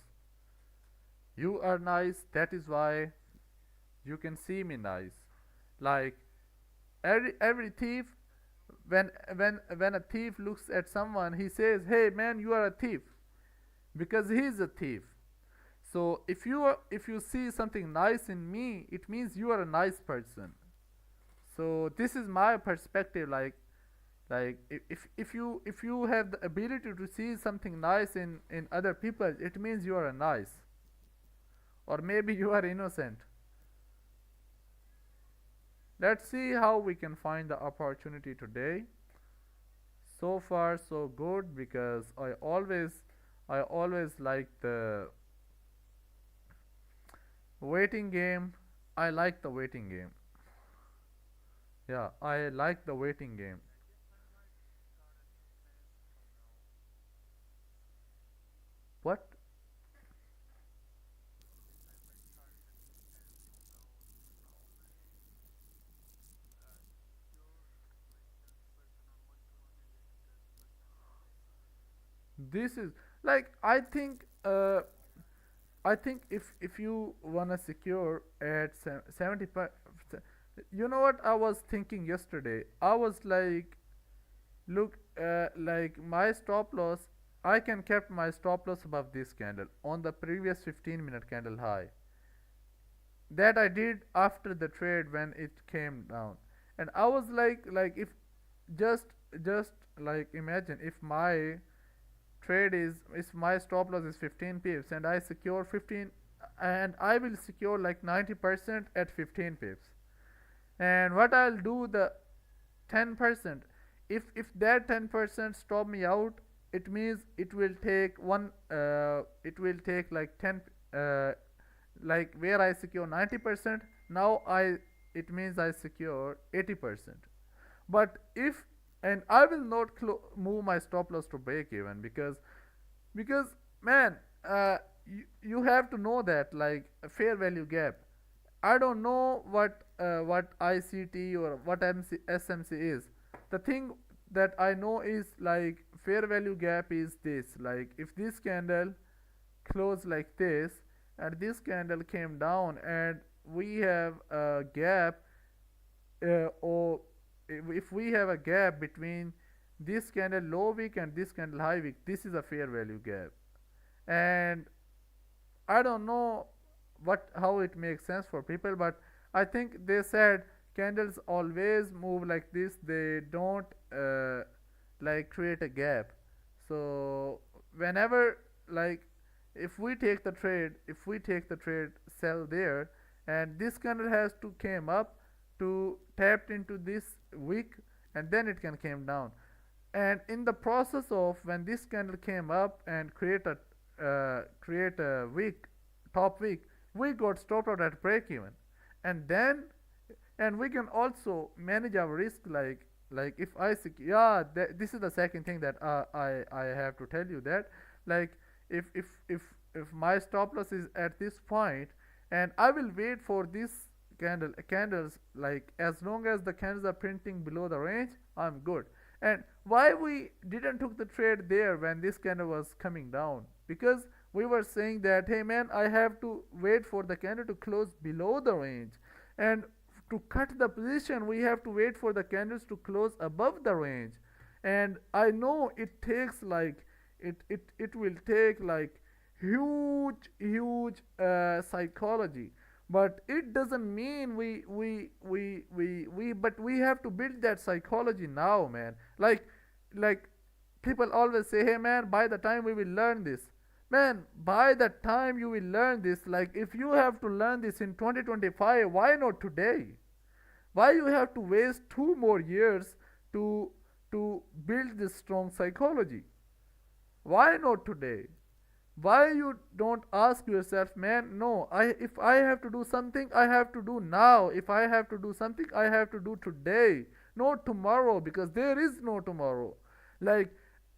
Speaker 5: You are nice, that is why you can see me nice. Like every thief, when a thief looks at someone, he says, "Hey man, you are a thief," because he is a thief. So if you see something nice in me, it means you are a nice person. So this is my perspective. Like if you have the ability to see something nice in other people, it means you are a nice, or maybe you are innocent. Let's see how we can find the opportunity today. So far so good, because I always like the waiting game. I like the waiting game. Yeah, I like the waiting game. What? This is like, I think if you wanna secure at 70 you know what I was thinking yesterday? I was like, look, like my stop loss, I can kept my stop loss above this candle on the previous 15-minute candle high. That I did after the trade when it came down. And I was like if just just like imagine if my trade is, if my stop loss is 15 pips and I secure 15, and I will secure like 90% at 15 pips. And what I'll do, the 10%, if that 10% stop me out, it means it will take like 10, like where I secure 90%, now I it means I secure 80%. But if, and I will not move my stop loss to break even, because man, you have to know that, like a fair value gap. I don't know what ICT or what SMC is. The thing that I know is like fair value gap is this. Like if this candle closed like this and this candle came down and we have a gap, or if we have a gap between this candle low wick and this candle high wick, this is a fair value gap. And I don't know what how it makes sense for people, but I think they said candles always move like this. They don't like create a gap. So whenever, like if we take the trade, sell there, and this candle has to came up to tapped into this wick, and then it can came down. And in the process of when this candle came up and create a wick, top wick, we got stopped out at break even. And then, and we can also manage our risk, like if I yeah, this is the second thing that I have to tell you, that like if my stop loss is at this point, and I will wait for this candles, like as long as the candles are printing below the range, I'm good. And why we didn't took the trade there when this candle was coming down? Because we were saying that, hey man, I have to wait for the candle to close below the range, and to cut the position we have to wait for the candles to close above the range. And I know it takes like it will take like huge psychology, but it doesn't mean we but we have to build that psychology now, man. Like people always say, hey man, by the time we will learn this, man, by the time you will learn this, like if you have to learn this in 2025, why not today? Why you have to waste 2 more years to build this strong psychology? Why not today? Why you don't ask yourself, man, no, if I have to do something, I have to do now. If I have to do something, I have to do today, not tomorrow, because there is no tomorrow. like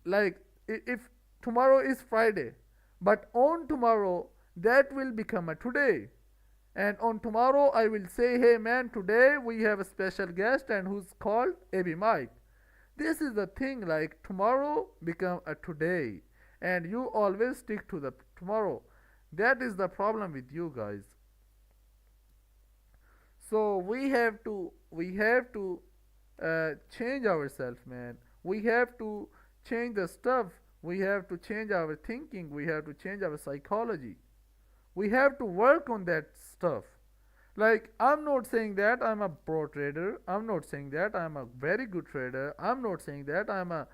Speaker 5: like if tomorrow is Friday, but on tomorrow that will become a today. And on tomorrow I will say, hey man, today we have a special guest and who's called AB Mike. This is the thing, like tomorrow become a today. and you always stick to the tomorrow. That is the problem with you guys. So we have to change ourselves, man. We have to change the stuff. We have to change our thinking. We have to change our psychology. We have to work on that stuff. Like, I'm not saying that I'm a pro trader. I'm not saying that I'm a very good trader. I'm not saying that I'm a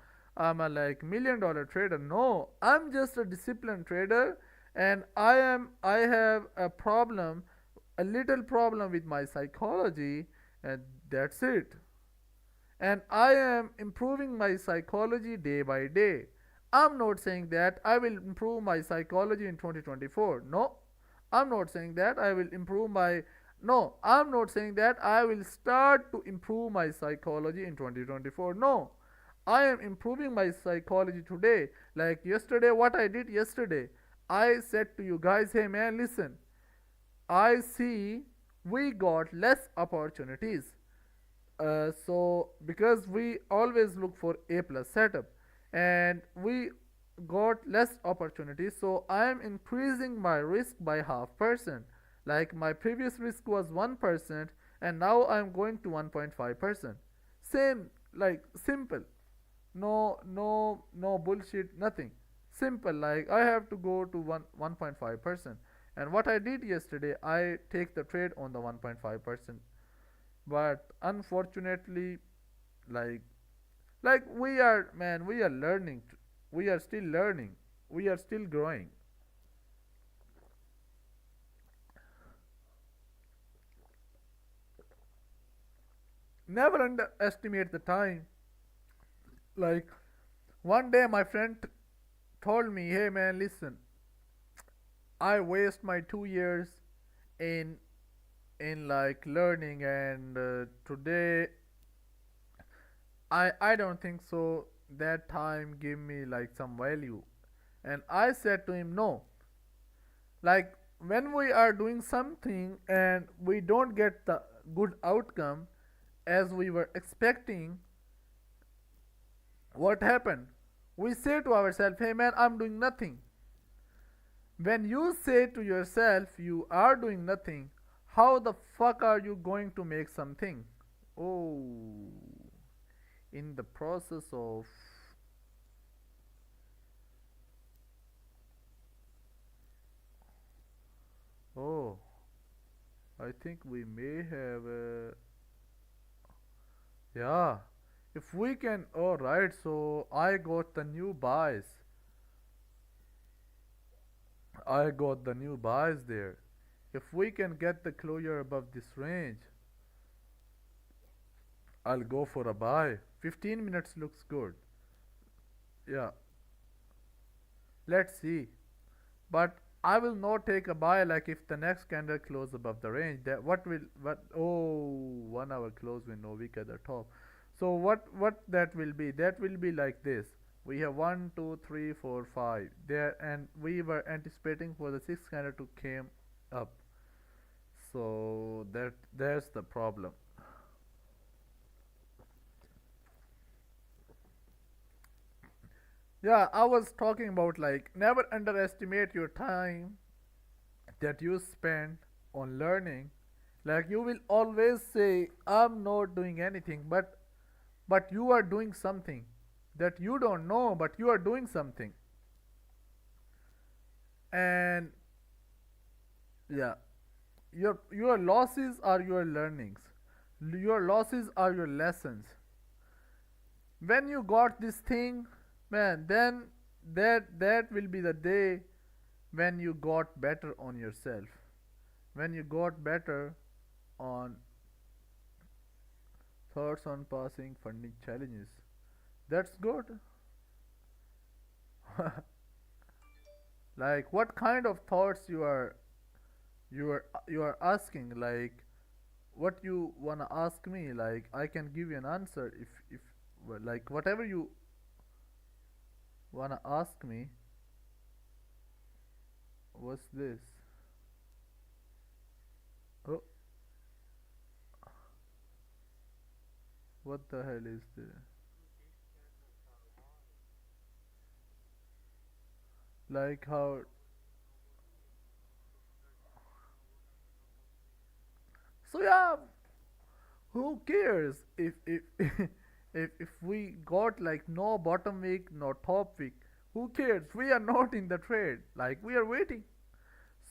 Speaker 5: like $1 million trader. No, I'm just a disciplined trader, and I have a problem, a little problem with my psychology, and that's it. And I am improving my psychology day by day. I'm not saying that I will improve my psychology in 2024. No, I'm not saying that I will improve my. No, I'm not saying that I will start to improve my psychology in 2024. No, I am improving my psychology today. Like yesterday, what I did yesterday, I said to you guys, hey man, listen, I see we got less opportunities. So because we always look for A plus setup, and we got less opportunities, so I am increasing my risk by half percent. Like my previous risk was 1%, and now I'm going to 1.5%. Same, like simple. No bullshit, nothing. Simple, like I have to go to 1.5%. And what I did yesterday, I take the trade on the 1.5%. But unfortunately, like we are, man, we are learning. We are still learning. We are still growing. Never underestimate the time. Like one day my friend told me, hey man, listen, I waste my 2 years in like learning, and today I don't think so that time give me like some value. And I said to him, no, like when we are doing something and we don't get the good outcome as we were expecting, what happened? We say to ourselves, hey man, I'm doing nothing. When you say to yourself you are doing nothing, how the fuck are you going to make something? Oh, in the process of. Oh, I think we may have. Yeah, if we can. Alright, so I got the new buys. I got the new buys there. If we can get the closure above this range, I'll go for a buy. 15 minutes looks good. Yeah, let's see. But I will not take a buy like if the next candle close above the range. That what oh 1 hour close with no wick at the top. So what that will be? That will be like this. We have 1, 2, 3, 4, 5 there, and we were anticipating for the sixth candle to came up. So there's the problem. Yeah, I was talking about like never underestimate your time that you spend on learning. Like you will always say I'm not doing anything, but you are doing something that you don't know, but you are doing something. And yeah, your losses are your learnings. Your losses are your lessons. When you got this thing, man, then that will be the day when you got better on yourself, when you got better on thoughts on passing funding challenges. That's good. Like what kind of thoughts you are asking, like what you wanna ask me, like I can give you an answer if well, like whatever you wanna ask me. What's this? Oh, what the hell is this? like how. So yeah, who cares if if we got like no bottom wick, no top wick? Who cares? We are not in the trade. Like we are waiting.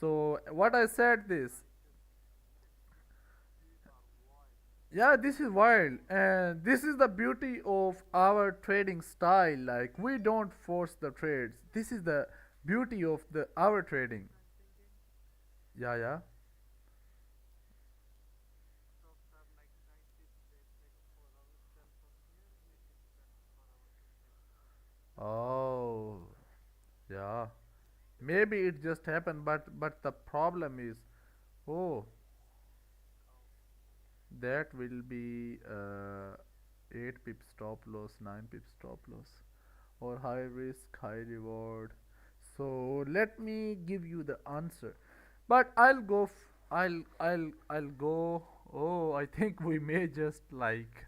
Speaker 5: So what I said this. Yeah, this is wild, and this is the beauty of our trading style. Like we don't force the trades. This is the beauty of the our trading. Yeah, yeah. Oh, yeah. Maybe it just happened, but the problem is, oh, that will be 8 pip stop loss, 9 pip stop loss, or high risk, high reward. So let me give you the answer, but I'll go. I'll go. Oh, I think we may just like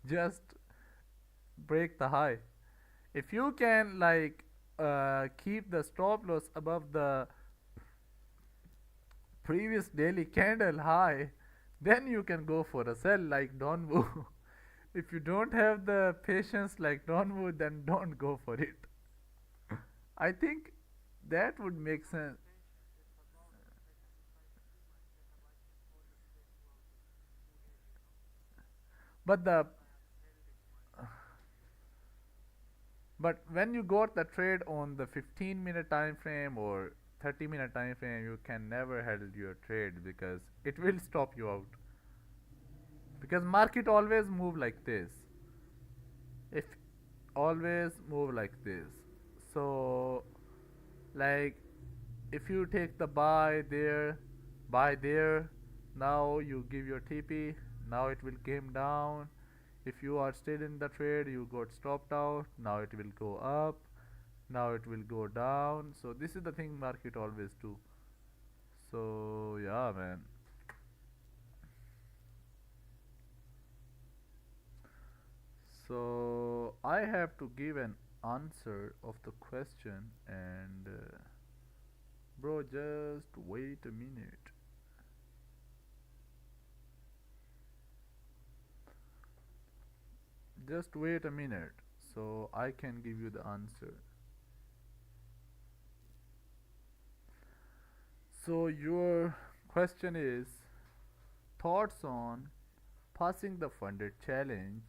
Speaker 5: just break the high. If you can like keep the stop loss above the previous daily candle high, then you can go for a sell like Don Wu. If you don't have the patience like Don Wu, then don't go for it. I think that would make sense. But the but when you got the trade on the 15-minute time frame or 30-minute time frame, you can never hold your trade because it will stop you out. Because market always move like this. If always move like this. So like if you take the buy there, now you give your TP, now it will came down. If you are still in the trade, you got stopped out, now it will go up, now it will go down. So this is the thing market always do. So yeah, man. So I have to give an answer of the question, and bro, just wait a minute. Just wait a minute so I can give you the answer. So your question is thoughts on passing the funded challenge,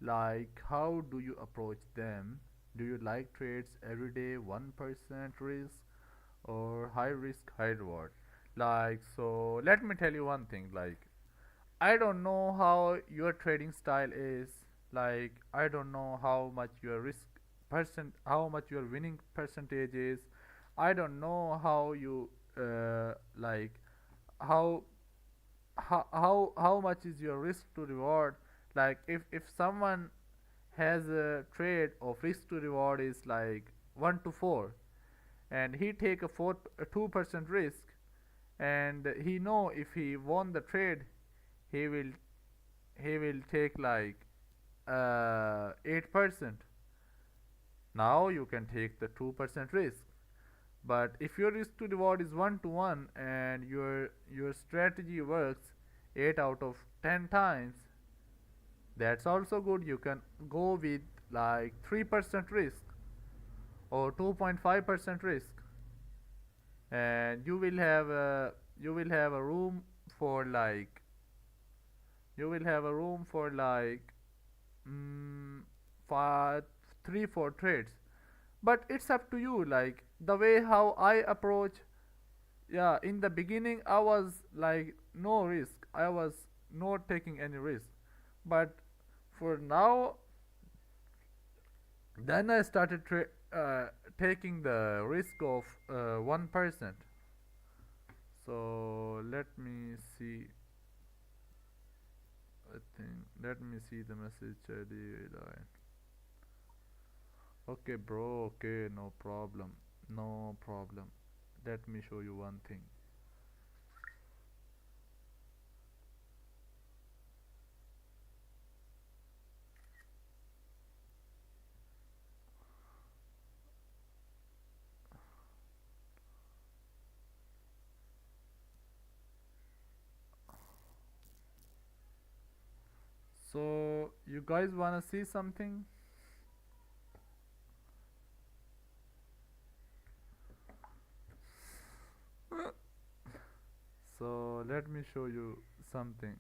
Speaker 5: like how do you approach them? Do you like trades every day 1% risk or high risk high reward? Like, so let me tell you one thing, like I don't know how your trading style is. Like I don't know how much your risk how much your winning percentage is. I don't know how you like how how much is your risk to reward. Like if someone has a trade of risk to reward is like 1 to 4, and he take a 2% risk, and he know if he won the trade, he will take like 8%. Now you can take the 2% risk. But if your risk to reward is 1 to 1 and your strategy works 8 out of 10 times, that's also good. You can go with like 3% risk or 2.5% risk, and you will have a room for like you will have a room for like mm, five, 3 4 trades. But it's up to you, like the way how I approach. Yeah, in the beginning I was like no risk, I was not taking any risk. But for now, then I started taking the risk of 1%. So let me see. I think let me see the message ID line. Okay, bro. Okay, no problem. No problem. Let me show you one thing. So you guys wanna see something? So let me show you something.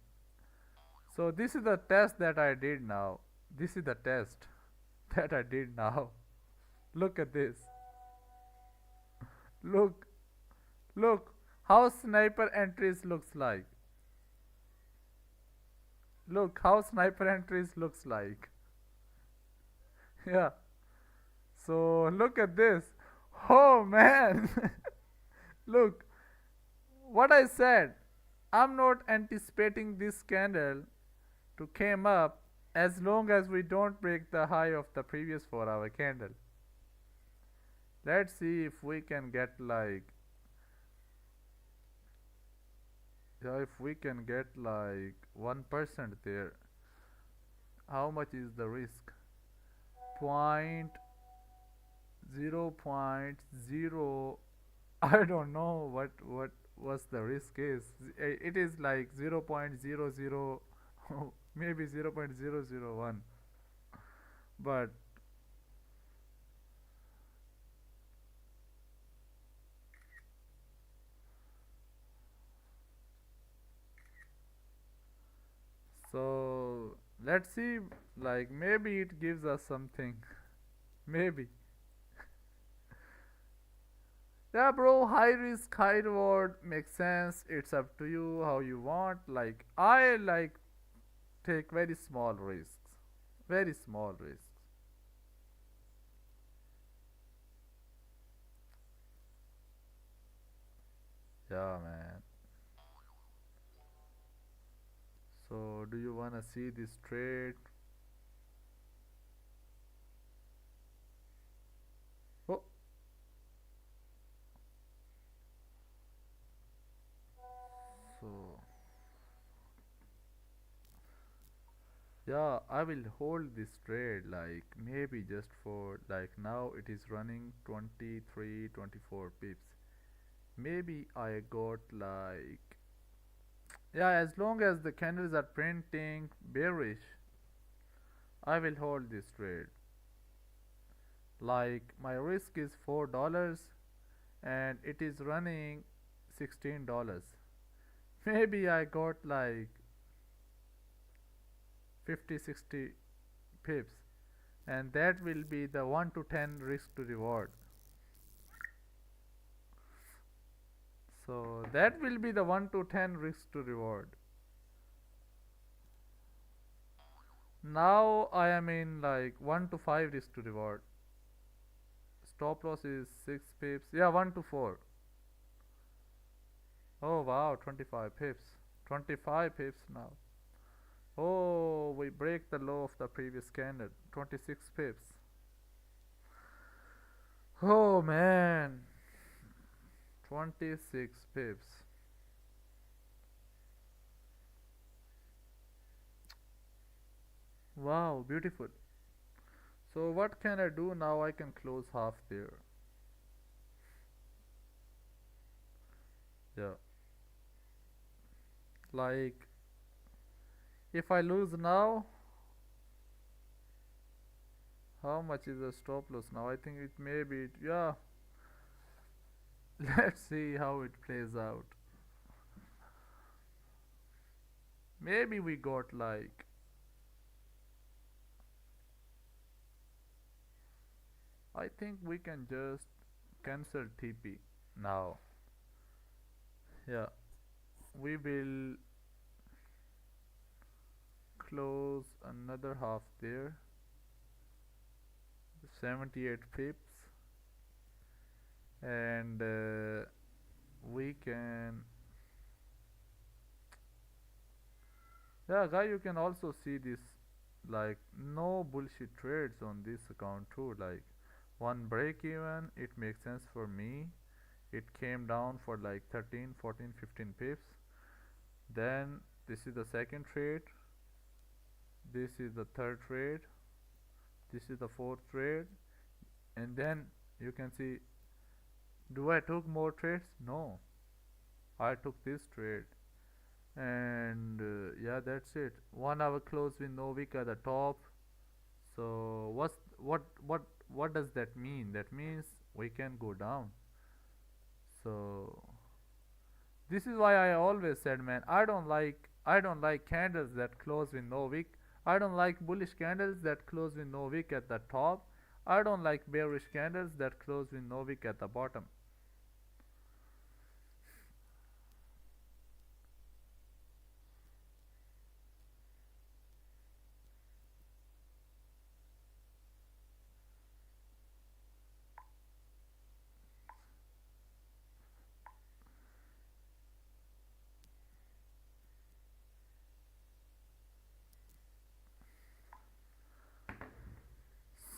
Speaker 5: So this is the test that I did now. This is the test that I did now. Look at this. Look, look how sniper entries looks like. Look how sniper entries looks like. Yeah. So look at this. Oh man. Look what I said. I'm not anticipating this candle to came up as long as we don't break the high of the previous 4-hour candle. Let's see if we can get like, yeah, if we can get like 1% there. How much is the risk? Point 0.0, I don't know what was the risk is. It is like 0.00 maybe 0.001, but so let's see, like maybe it gives us something. Maybe. Yeah, bro, high risk, high reward makes sense. It's up to you how you want. Like I like take very small risks. Very small risks. Yeah, man. So do you wanna see this trade? Oh, so yeah, I will hold this trade like maybe just for like now it is running 23, 24 pips. Maybe I got like, yeah, as long as the candles are printing bearish, I will hold this trade. Like my risk is $4 and it is running $16. Maybe I got like 50, 60 pips, and that will be the 1 to 10 risk to reward. So that will be the 1 to 10 risk to reward. Now I am in like 1 to 5 risk to reward. Stop loss is 6 pips. Yeah, 1 to 4. Oh wow, 25 pips. 25 pips now. Oh, we break the low of the previous candle. 26 pips. Oh man. 26 pips. Wow, beautiful. So what can I do now? I can close half there. Yeah. Like if I lose now, how much is the stop loss now? I think it may be, yeah. Let's see how it plays out. Maybe we got like, I think we can just cancel TP now. Yeah, we will close another half there. 78 pips, and we can, yeah guy, you can also see this, like no bullshit trades on this account too. Like one break even, it makes sense for me. It came down for like 13, 14, 15 pips. Then this is the second trade, this is the third trade, this is the fourth trade, and then you can see, do I took more trades? No, I took this trade. And yeah, that's it. 1 hour close with no wick at the top. So what does that mean? That means we can go down. So this is why I always said, man, I don't like candles that close with no wick. I don't like bullish candles that close with no wick at the top. I don't like bearish candles that close with no wick at the bottom.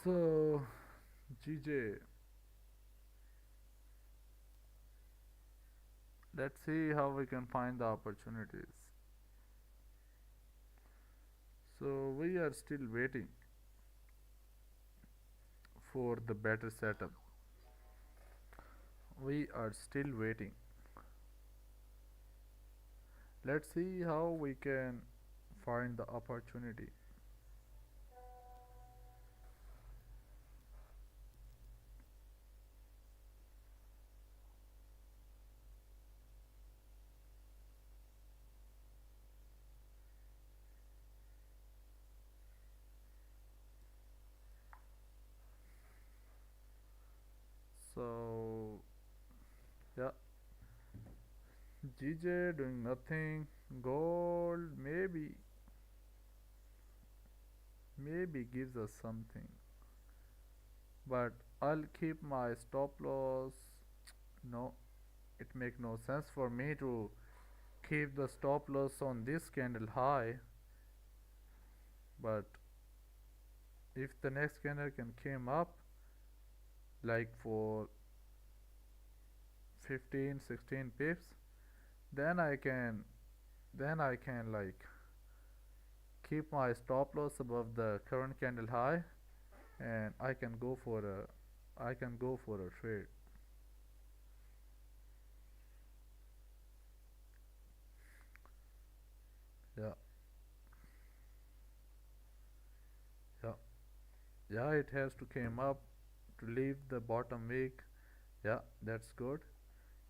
Speaker 5: So GJ, let's see how we can find the opportunities. So we are still waiting for the better setup. We are still waiting. Let's see how we can find the opportunity. So yeah, GJ doing nothing. Gold maybe gives us something, but I'll keep my stop loss. No, it make no sense for me to keep the stop loss on this candle high. But if the next candle can came up like for 15 16 pips, then I can like keep my stop loss above the current candle high, and I can go for a trade. Yeah, yeah, yeah, it has to came up to leave the bottom wick. Yeah, that's good.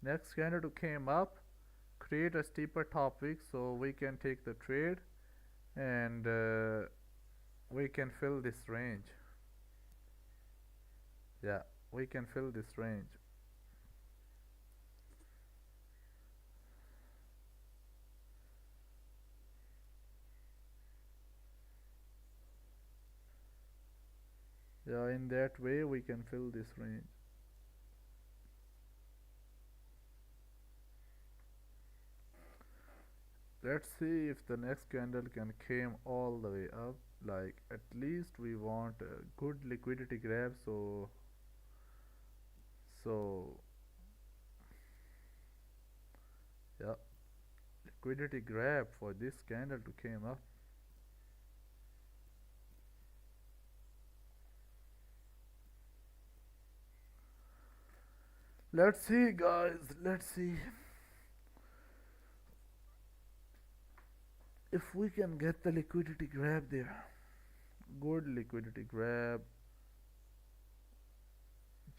Speaker 5: Next candle to came up, create a steeper top wick so we can take the trade, and we can fill this range. Yeah, we can fill this range. Yeah, in that way we can fill this range. Let's see if the next candle can came all the way up. Like at least we want a good liquidity grab. So yeah, liquidity grab for this candle to came up. Let's see, guys. Let's see if we can get the liquidity grab there. Good liquidity grab.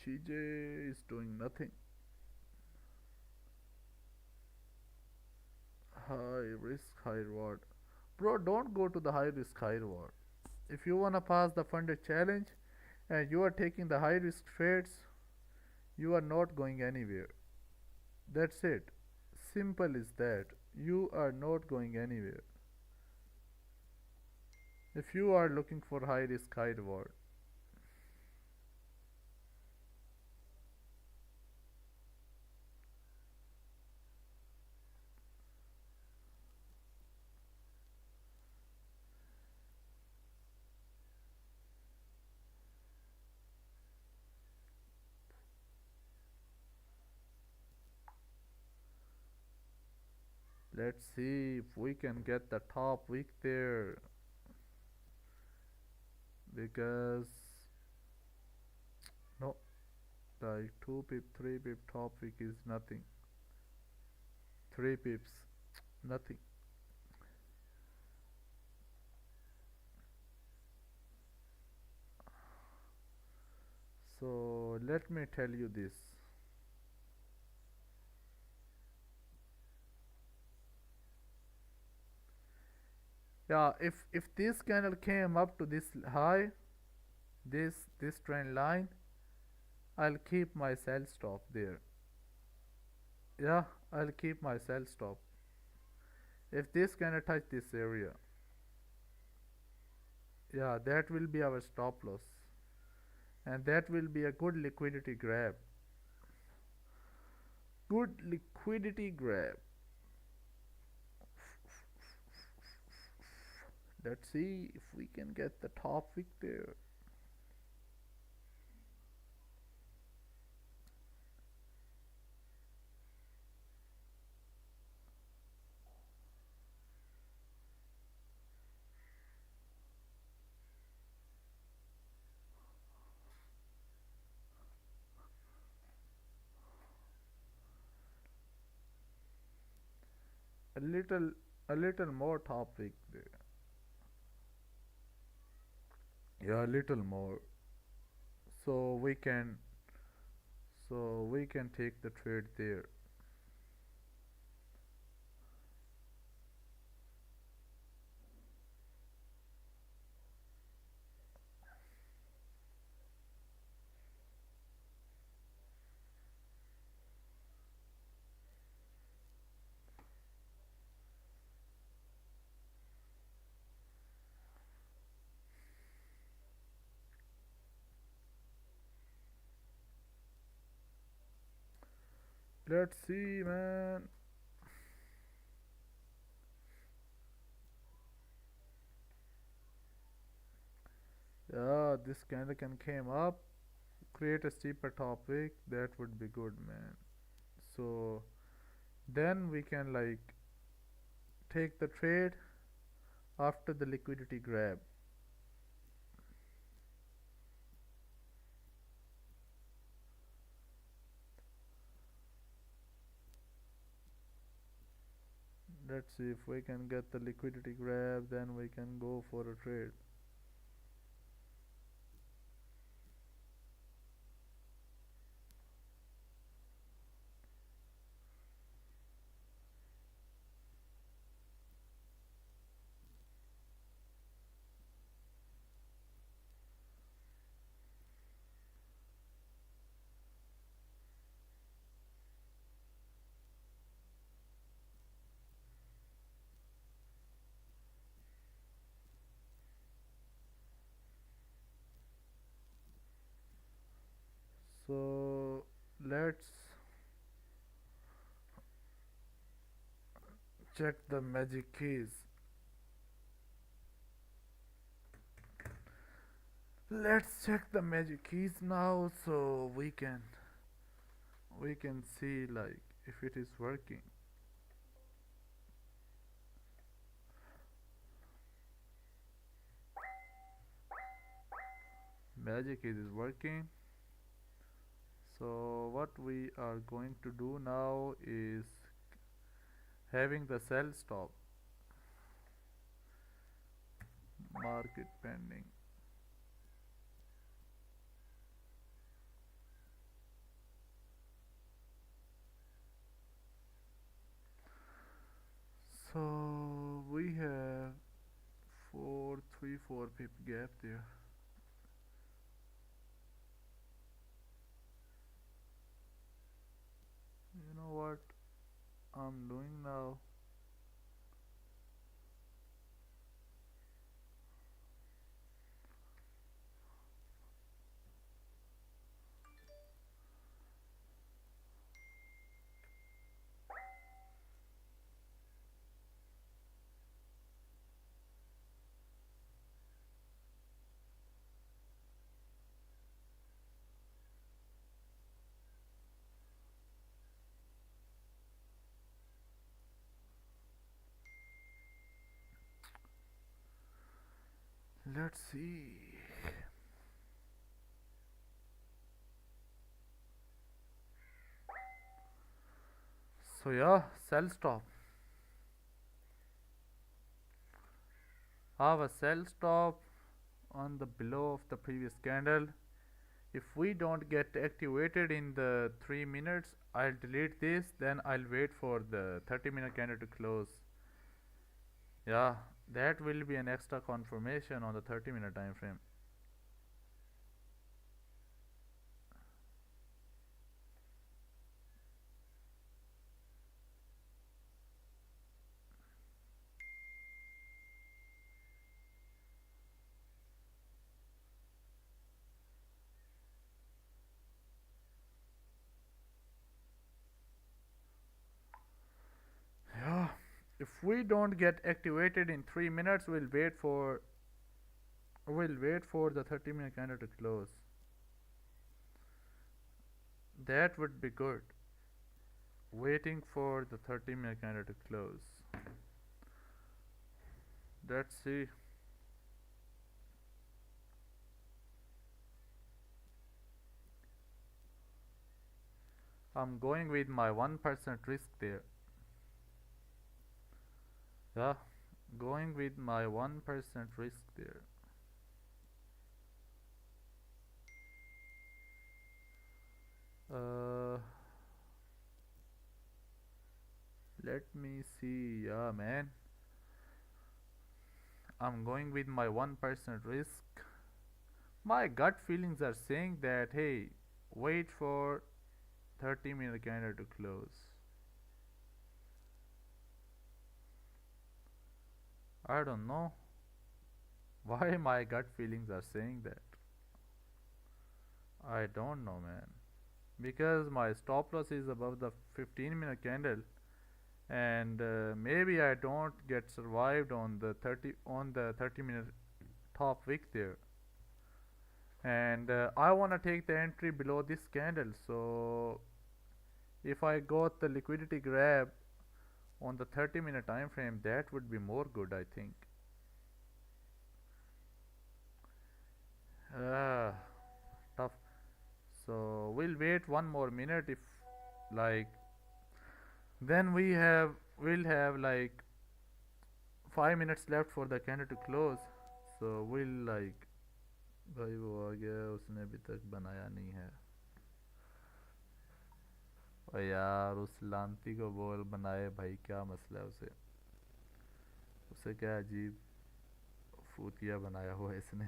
Speaker 5: GJ is doing nothing. High risk, high reward. Bro, don't go to the high risk, high reward. If you wanna pass the funded challenge and you are taking the high risk trades, you are not going anywhere. That's it. Simple is that. You are not going anywhere. If you are looking for high risk, high reward. Let's see if we can get the top wick there, because no, like 2 pip 3 pip top wick is nothing. 3 pips, nothing. So let me tell you this. Yeah, if this candle came up to this high, this trend line, I'll keep my sell stop there. Yeah, I'll keep my sell stop. If this candle touch this area, yeah, that will be our stop loss, and that will be a good liquidity grab. Good liquidity grab. Let's see if we can get the top wick there. A little a little more top wick there. Yeah, a little more. So we can take the trade there. Let's see, man. Yeah, this candle can came up, create a steeper top wick. That would be good, man. So then we can like take the trade after the liquidity grab. Let's see if we can get the liquidity grab, then we can go for a trade. So let's check the magic keys. Let's check the magic keys now, so we can see like if it is working. Magic keys is working. So what we are going to do now is having the sell stop, market pending. So we have 434 pip gap there. You know what I'm doing now? Let's see. So yeah, sell stop. Have a sell stop on the below of the previous candle. if we don't get activated in the 3 minutes, I'll delete this, then I'll wait for the 30-minute candle to close. Yeah, that will be an extra confirmation on the 30-minute time frame. Yeah, if we don't get activated in 3 minutes, we'll wait for the 30-minute candle to close. That would be good. Waiting for the 30-minute candle to close. Let's see. I'm going with my 1% risk there. Yeah, going with my 1% risk there. Let me see. Yeah, man, I'm going with my 1% risk. My gut feelings are saying that, hey, wait for 30-minute candle to close. I don't know why my gut feelings are saying that. I don't know, man, because my stop loss is above the 15-minute candle, and maybe I don't get survived on the 30-minute top wick there, and I want to take the entry below this candle. So if I got the liquidity grab on the 30-minute time frame, that would be more good, I think. Tough. So we'll wait one more minute. If like, then we'll have like 5 minutes left for the candle to close. So we'll like, भाई वो आ गया, उसने अभी तक बनाया नहीं है। और यार उस लांती को बोल बनाए भाई, क्या मसला है उसे क्या अजीब फूतिया बनाया हुआ है इसने।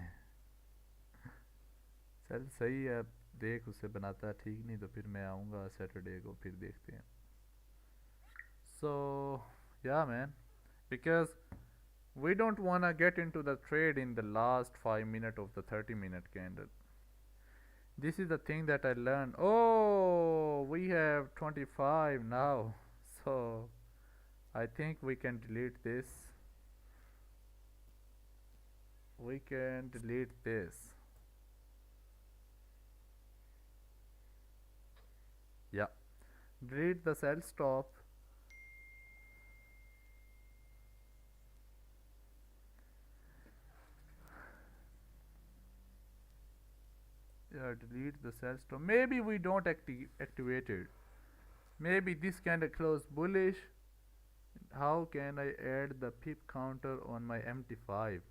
Speaker 5: चल सही है, देख उसे बनाता है ठीक, नहीं तो फिर मैं आऊँगा सैटरडे को, फिर देखते हैं। So yeah, man, because we don't wanna get into the trade in the last 5 minutes of the 30-minute candle. This is the thing that I learned. Oh, we have 25 now, so I think we can delete this. We can delete this. Yeah, delete the sell stop. Yeah, delete the sell stop. Maybe we don't activate it. Maybe this candle close bullish. How can I add the pip counter on my MT5?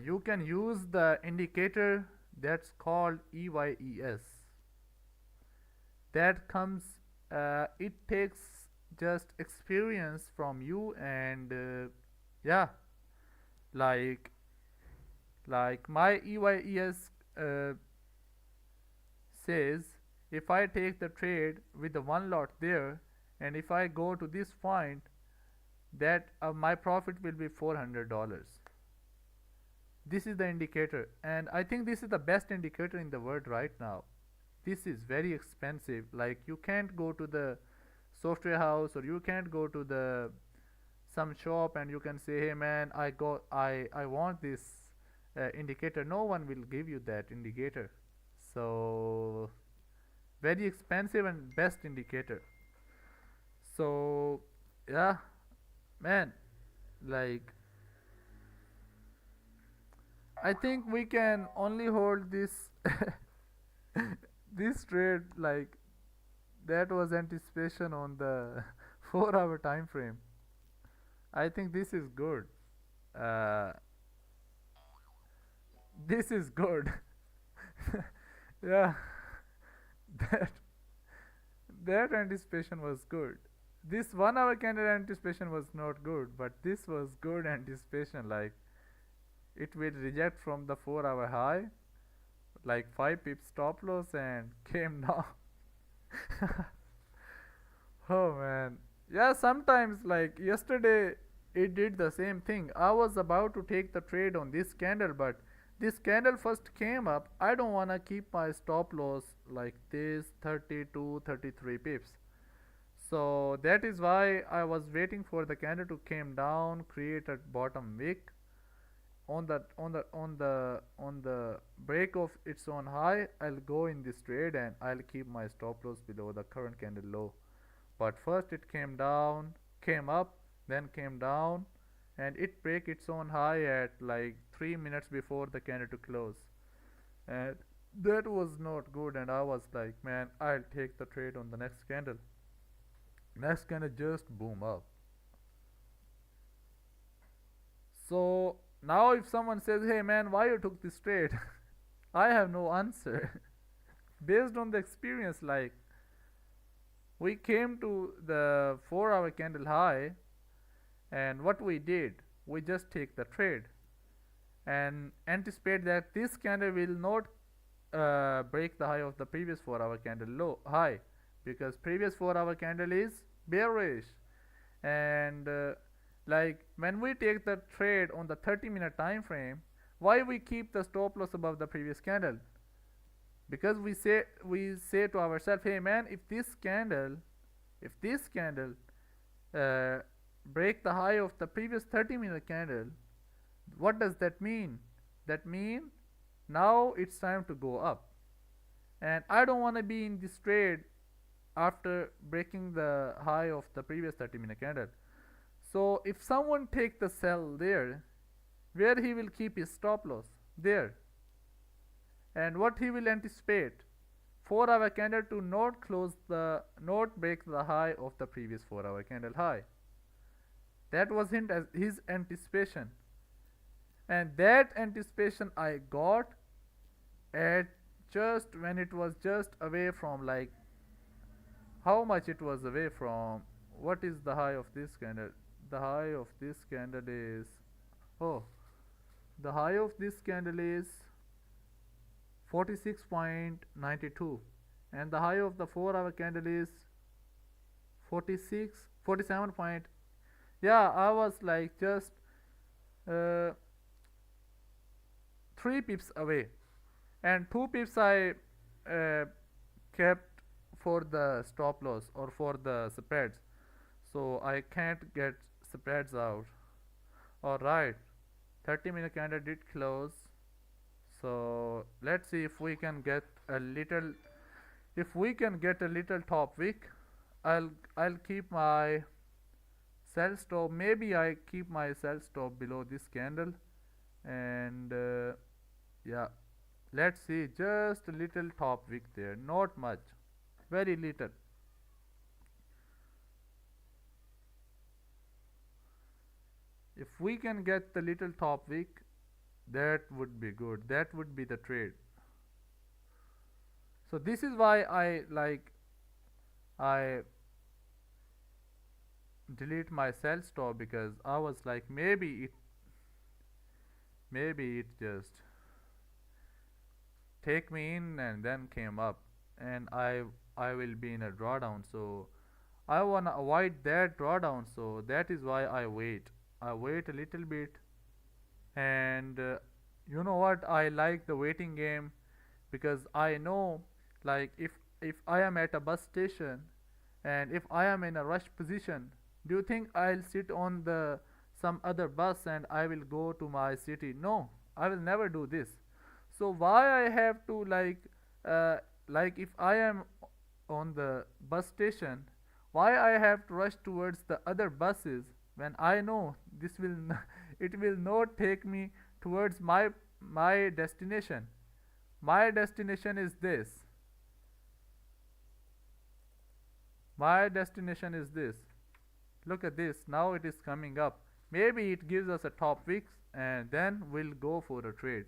Speaker 5: You can use the indicator that's called EYES. That comes, it takes just experience from you, and yeah, like my EYES says, if I take the trade with the one lot there, and if I go to this point, that my profit will be $400. This is the indicator, and I think this is the best indicator in the world right now. This is very expensive. Like, you can't go to the software house, or you can't go to the some shop and you can say, hey man, I want this indicator. No one will give you that indicator. So very expensive and best indicator. So yeah, man, like, I think we can only hold this this trade. Like, that was anticipation on the 4-hour time frame. I think this is good. This is good. Yeah, that that anticipation was good. This 1 hour candle anticipation was not good, but this was good anticipation. Like it will reject from the 4 hour high, like 5 pips stop loss, and came down. Oh man. Yeah, sometimes like yesterday it did the same thing. I was about to take the trade on this candle, but this candle first came up. I don't want to keep my stop loss like this 32 33 pips. So that is why I was waiting for the candle to came down, create a bottom wick on the break of its own high. I'll go in this trade and I'll keep my stop loss below the current candle low. But first it came down, came up, then came down, and it break its own high at like 3 minutes before the candle to close, and that was not good. And I was like, man, I'll take the trade on the next candle. Next candle just boom up. So now if someone says, hey man, why you took this trade, I have no answer. Based on the experience, like we came to the 4 hour candle high, and what we did, we just take the trade and anticipate that this candle will not break the high of the previous 4 hour candle low high, because previous 4 hour candle is bearish. And like when we take the trade on the 30-minute time frame, why we keep the stop loss above the previous candle? Because we say to ourselves, hey man, if this candle break the high of the previous 30-minute candle, what does that mean? That mean now it's time to go up, and I don't want to be in this trade after breaking the high of the previous 30-minute candle. So if someone take the sell there, where he will keep his stop loss? There. And what he will anticipate? 4 hour candle to not break the high of the previous 4 hour candle high. That was his anticipation, and that anticipation I got at just when it was just away from, like, how much it was away from. What is the high of this candle? The high of this candle is, oh, the high of this candle is 46.92, and the high of the 4 hour candle is 47 point. Yeah, I was like just 3 pips away, and 2 pips I kept for the stop loss or for the spreads, so I can't get spreads out. Alright, 30-minute candle did close, so let's see if we can get a little top wick. I'll keep my sell stop. Maybe I keep my sell stop below this candle, and yeah, let's see, just a little top wick there, not much, very little. If we can get the little top wick, that would be good. That would be the trade. So this is why I delete my sell stop, because I was like, maybe it just take me in and then came up, and I will be in a drawdown. So I wanna avoid that drawdown. So that is why I wait a little bit. And you know what, I like the waiting game, because I know, like, if I am at a bus station and if I am in a rush position, do you think I'll sit on the some other bus and I will go to my city? No, I will never do this. So why I have to, like if I am on the bus station, why I have to rush towards the other buses when I know this will it will not take me towards my destination. My destination is this. My destination is this. Look at this. Now it is coming up. Maybe it gives us a top wick, and then we'll go for a trade.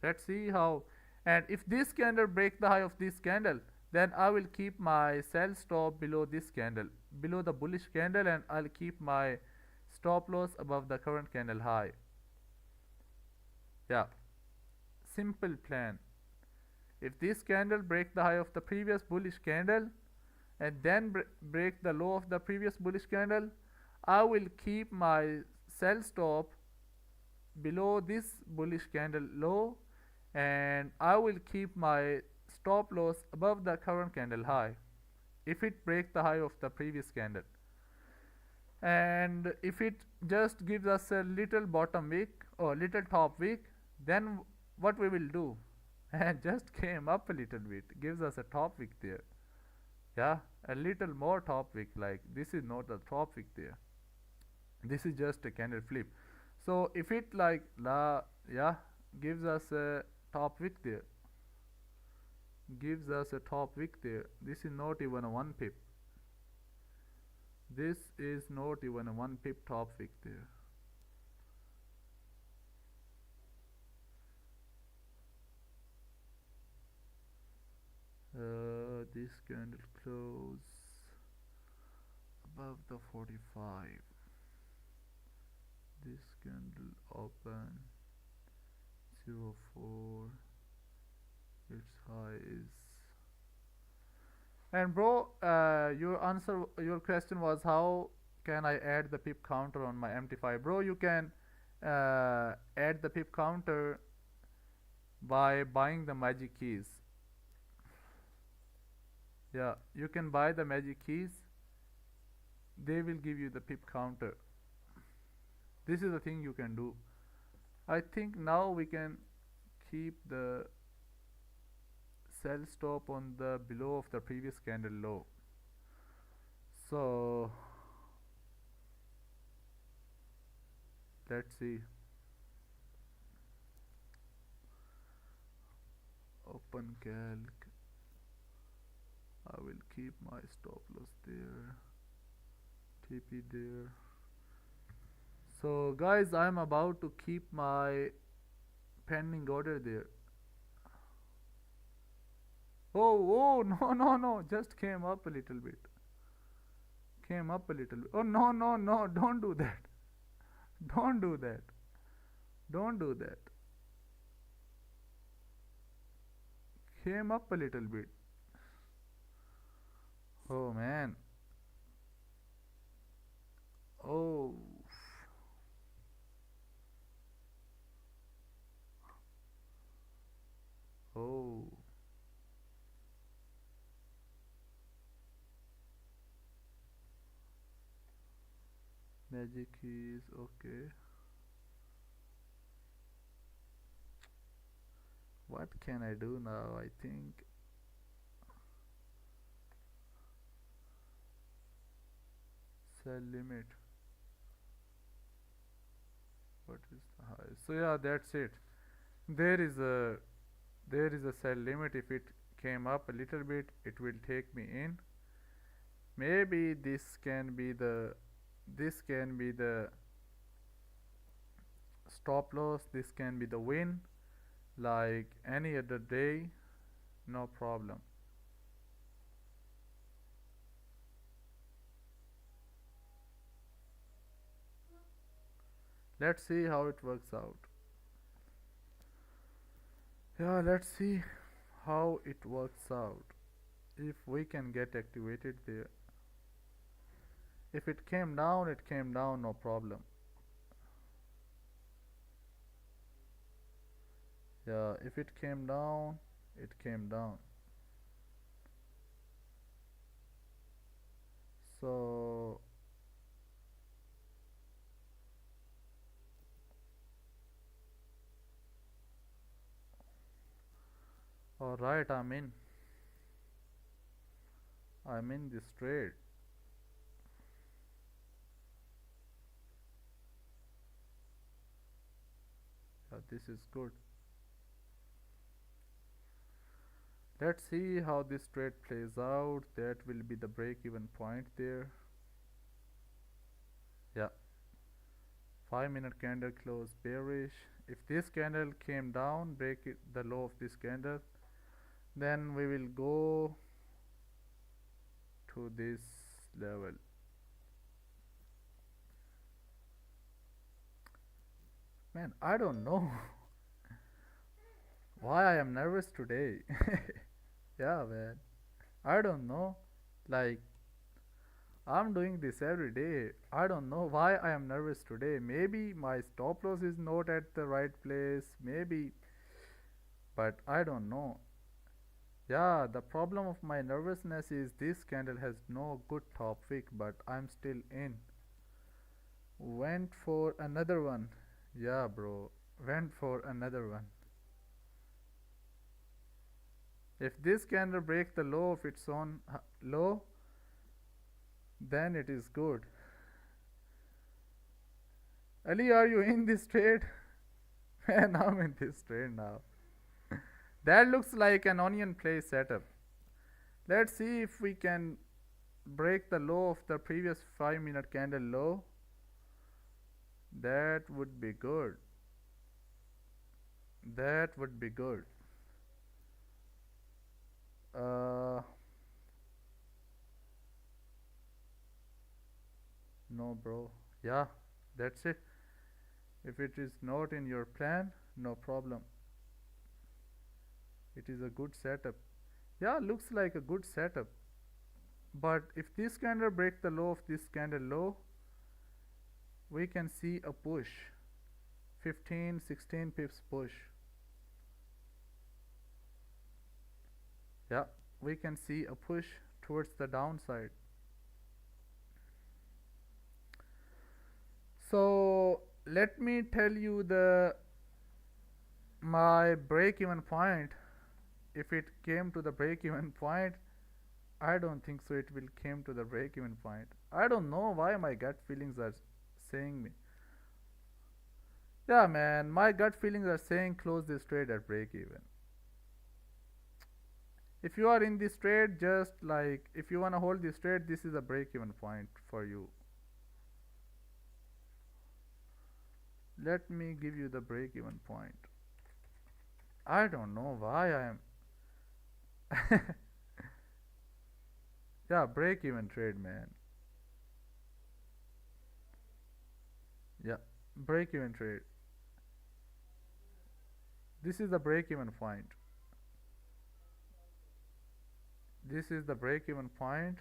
Speaker 5: Let's see how. And if this candle break the high of this candle, then I will keep my sell stop below this candle, below the bullish candle, and I'll keep my stop loss above the current candle high. Yeah, simple plan. If this candle break the high of the previous bullish candle and then break the low of the previous bullish candle, I will keep my sell stop below this bullish candle low, and I will keep my stop loss above the current candle high if it breaks the high of the previous candle. And if it just gives us a little bottom wick or little top wick, then what we will do? And just came up a little bit, gives us a top wick there. Yeah, a little more top wick. Like this is not a top wick there, this is just a candle flip. So if it like yeah, gives us a top wick there, gives us a top wick there, this is not even a 1 pip, this is not even a 1 pip top wick there. This candle close above the 45, this candle open 04, its high is. And bro, your question was how can I add the pip counter on my MT5? Bro, you can add the pip counter by buying the magic keys. Yeah, you can buy the magic keys, they will give you the pip counter. This is the thing you can do. I think now we can keep the sell stop on the below of the previous candle low. So let's see. Open calc, I will keep my stop loss there, TP there. So guys, I'm about to keep my pending order there. Oh no, just came up a little bit, came up a little bit. Oh no, don't do that, don't do that, don't do that. Came up a little bit. Oh man. Oh. Oh. Magic keys, okay. What can I do now? I think sell limit. What is the high? So yeah, that's it. There is a sell limit. If it came up a little bit, it will take me in. Maybe this can be the stop loss, this can be the win, like any other day, no problem. Let's see how it works out. Yeah, let's see how it works out, if we can get activated there. If it came down, it came down, no problem. Yeah, if it came down, it came down. So alright, I'm in this trade. Yeah, this is good. Let's see how this trade plays out. That will be the break-even point there. Yeah, 5-minute candle close bearish, If this candle came down, break it, the low of this candle, then we will go to this level. Man, I don't know why I am nervous today. Yeah, man, I don't know. Like, I'm doing this every day. I don't know why I am nervous today. Maybe my stop loss is not at the right place. Maybe, but I don't know. Yeah, the problem of my nervousness is this candle has no good top wick, but I'm still in. Went for another one. Yeah, bro. Went for another one. If this candle breaks the low of its own low, then it is good. Ali, are you in this trade? Man, I'm in this trade now. That looks like an onion play setup. Let's see if we can break the low of the previous 5-minute candle low. That would be good. That would be good. No, bro. Yeah, that's it. If it is not in your plan, no problem. It is a good setup. Yeah, looks like a good setup. But if this candle breaks the low of this candle low, we can see a push. 15, 16 pips push. Yeah, we can see a push towards the downside. So let me tell you my break even point. If it came to the break even point, I don't think so it will came to the break even point. I don't know why my gut feelings are saying me. Yeah, man, my gut feelings are saying close this trade at break even. If you are in this trade, just like if you want to hold this trade, this is a break even point for you. Let me give you the break even point. I don't know why I am yeah, break even trade, man. Yeah, break even trade. This is the break even point. This is the break even point.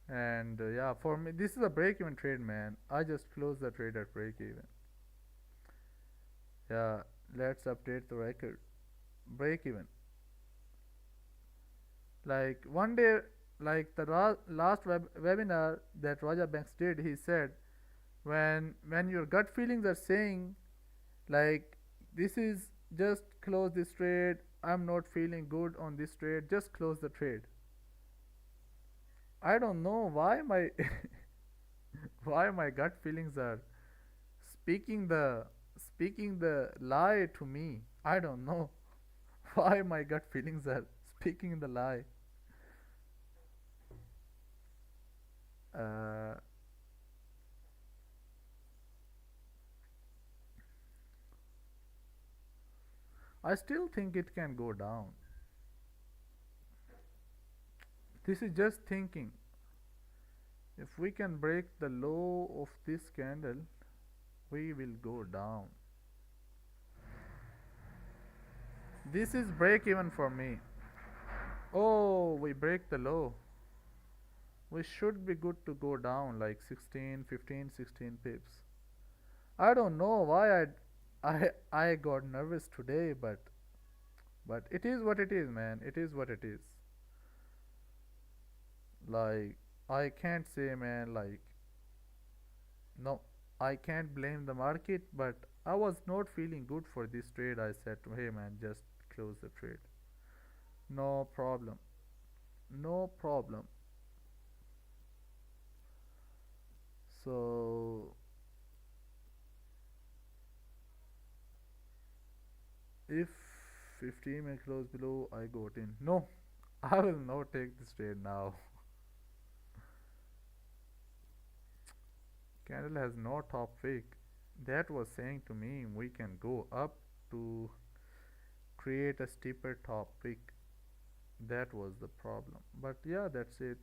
Speaker 5: And yeah, for me this is a break even trade, man. I just closed the trade at break even. Yeah, let's update the record. Break even. Like one day, like the last webinar that Raja Banks did, he said when your gut feelings are saying like this is just close this trade, I'm not feeling good on this trade, just close the trade. I don't know why my why my gut feelings are speaking the lie to me. I don't know why my gut feelings are speaking the lie. I still think it can go down. This is just thinking. If we can break the low of this candle, we will go down. This is break even for me. Oh, we break the low. We should be good to go down like 16, 15, 16 pips. I don't know why I got nervous today, but it is what it is, man. It is what it is. Like I can't say, man, like no, I can't blame the market, but I was not feeling good for this trade. I said, hey man, just close the trade. No problem. No problem. So if 15 may close below, I got in. No, I will not take this trade now. Candle has no top wick. that was saying to me we can go up to create a steeper top pick. That was the problem, but yeah, that's it.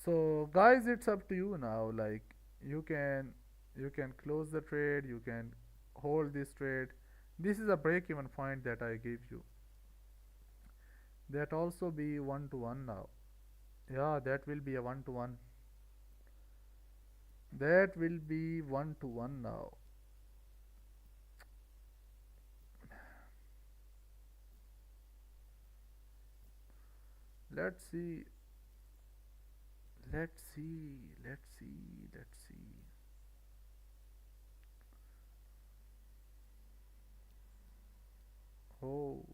Speaker 5: So guys, it's up to you now. Like, you can close the trade, you can hold this trade. This is a break even point that I give you. That also be 1 to 1 now. Yeah, that will be a 1 to 1. That will be 1 to 1 now. Let's see. Let's see. Let's see. Let's see. Oh,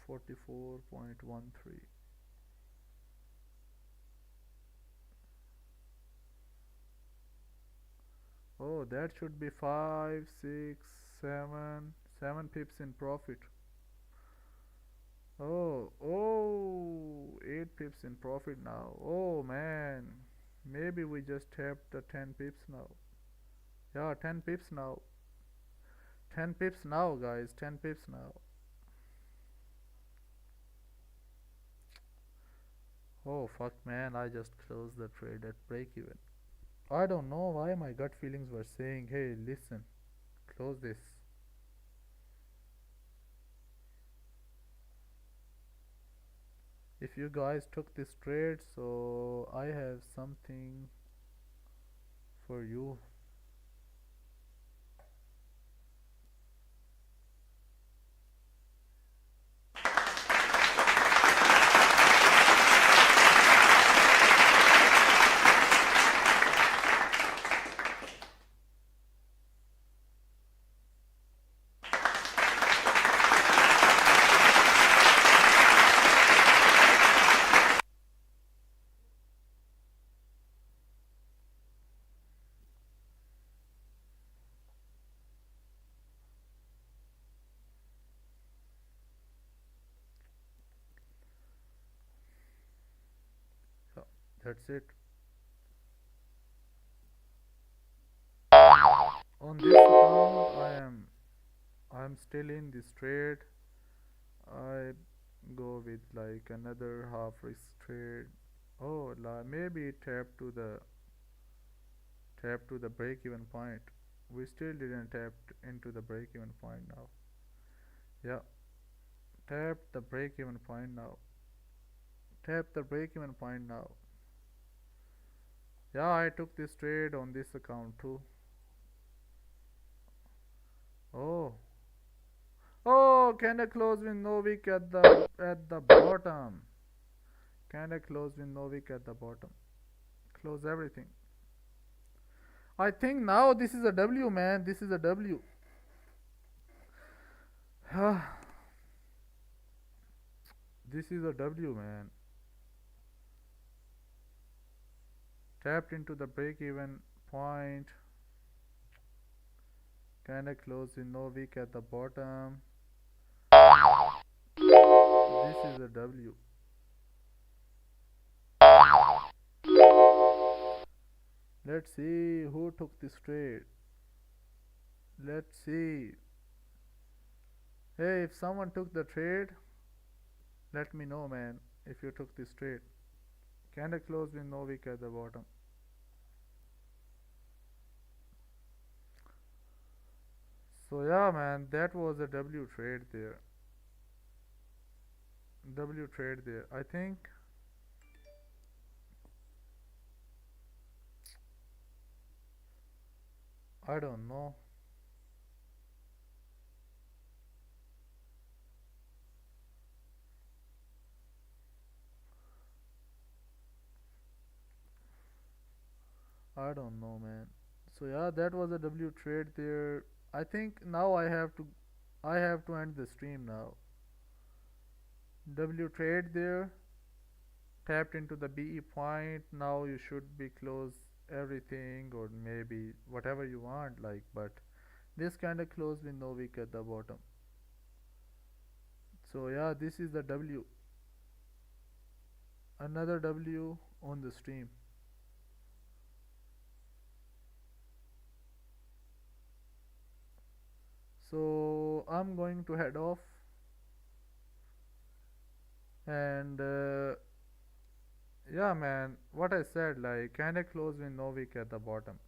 Speaker 5: 44.13. Oh, that should be 5, 6, 7 pips in profit. Oh, 8 pips in profit now. Oh man, maybe we just tapped the 10 pips now. Yeah, 10 pips now. 10 pips now, guys. 10 pips now. Oh fuck, man, I just closed the trade at break even. I don't know why my gut feelings were saying, hey, listen, close this. If you guys took this trade, so I have something for you. Yeah, that's it. On this account, I'm still in this trade. I go with like another half risk trade. Oh, maybe tap to the break even point. We still didn't tap into the break even point now. Yeah, tap the break even point now. Tap the break even point now. Yeah, I took this trade on this account too. Oh, oh, candle close with no wick at the bottom. Candle close with no wick at the bottom. Close everything. I think now this is a W, man. This is a W. This is a W, man. Tapped into the break even point. Candle close with no wick at the bottom. This is a W. Let's see who took this trade. Let's see. Hey, if someone took the trade, let me know, man, if you took this trade. Candle close with no wick at the bottom. So yeah, man, that was a W trade there. W trade there. I think I don't know. I don't know, man. So yeah, that was a W trade there. I think now I have to end the stream now. W trade there, tapped into the BE point. Now you should be close everything, or maybe whatever you want, like, but this kind of close with no wick at the bottom. So yeah, this is the W, another W on the stream. So I'm going to head off, and yeah man, what I said, like candle close with no wick at the bottom.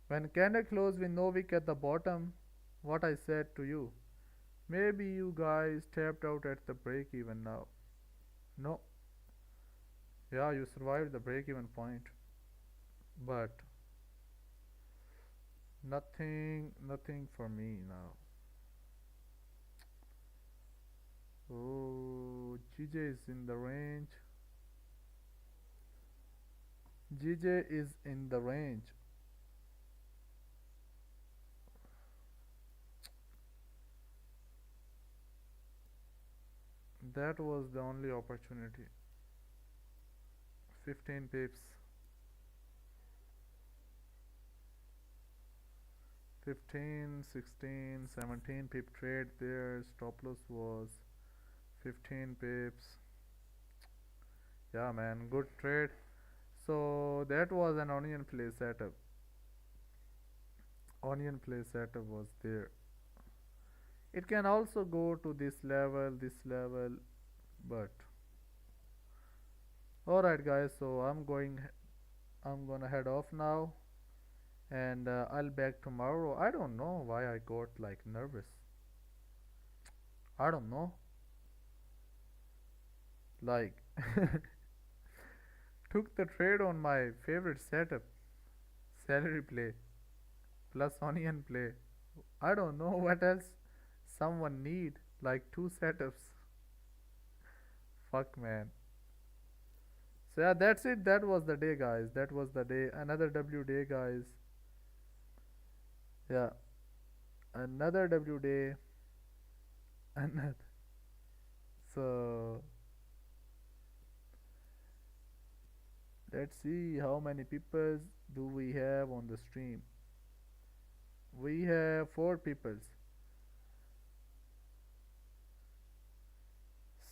Speaker 5: When candle close with no wick at the bottom, what I said to you, maybe you guys tapped out at the break even now. No, yeah, you survived the break even point, but nothing for me now. Oh, GJ is in the range. GJ is in the range. That was the only opportunity. 15 pips. 15, 16, 17 pip trade there. Stop loss was 15 pips. Yeah man, good trade. So that was an onion play setup. Onion play setup was there. It can also go to this level, but alright guys, so I'm gonna head off now, and I'll back tomorrow. I don't know why I got like nervous. I don't know, like took the trade on my favorite setup, salary play plus onion play. I don't know what else someone need, like 2 setups. Fuck man. So yeah, that's it. That was the day guys. That was the day. Another W day guys. Yeah, another W day. Another. So let's see how many people do we have on the stream. We have 4 people.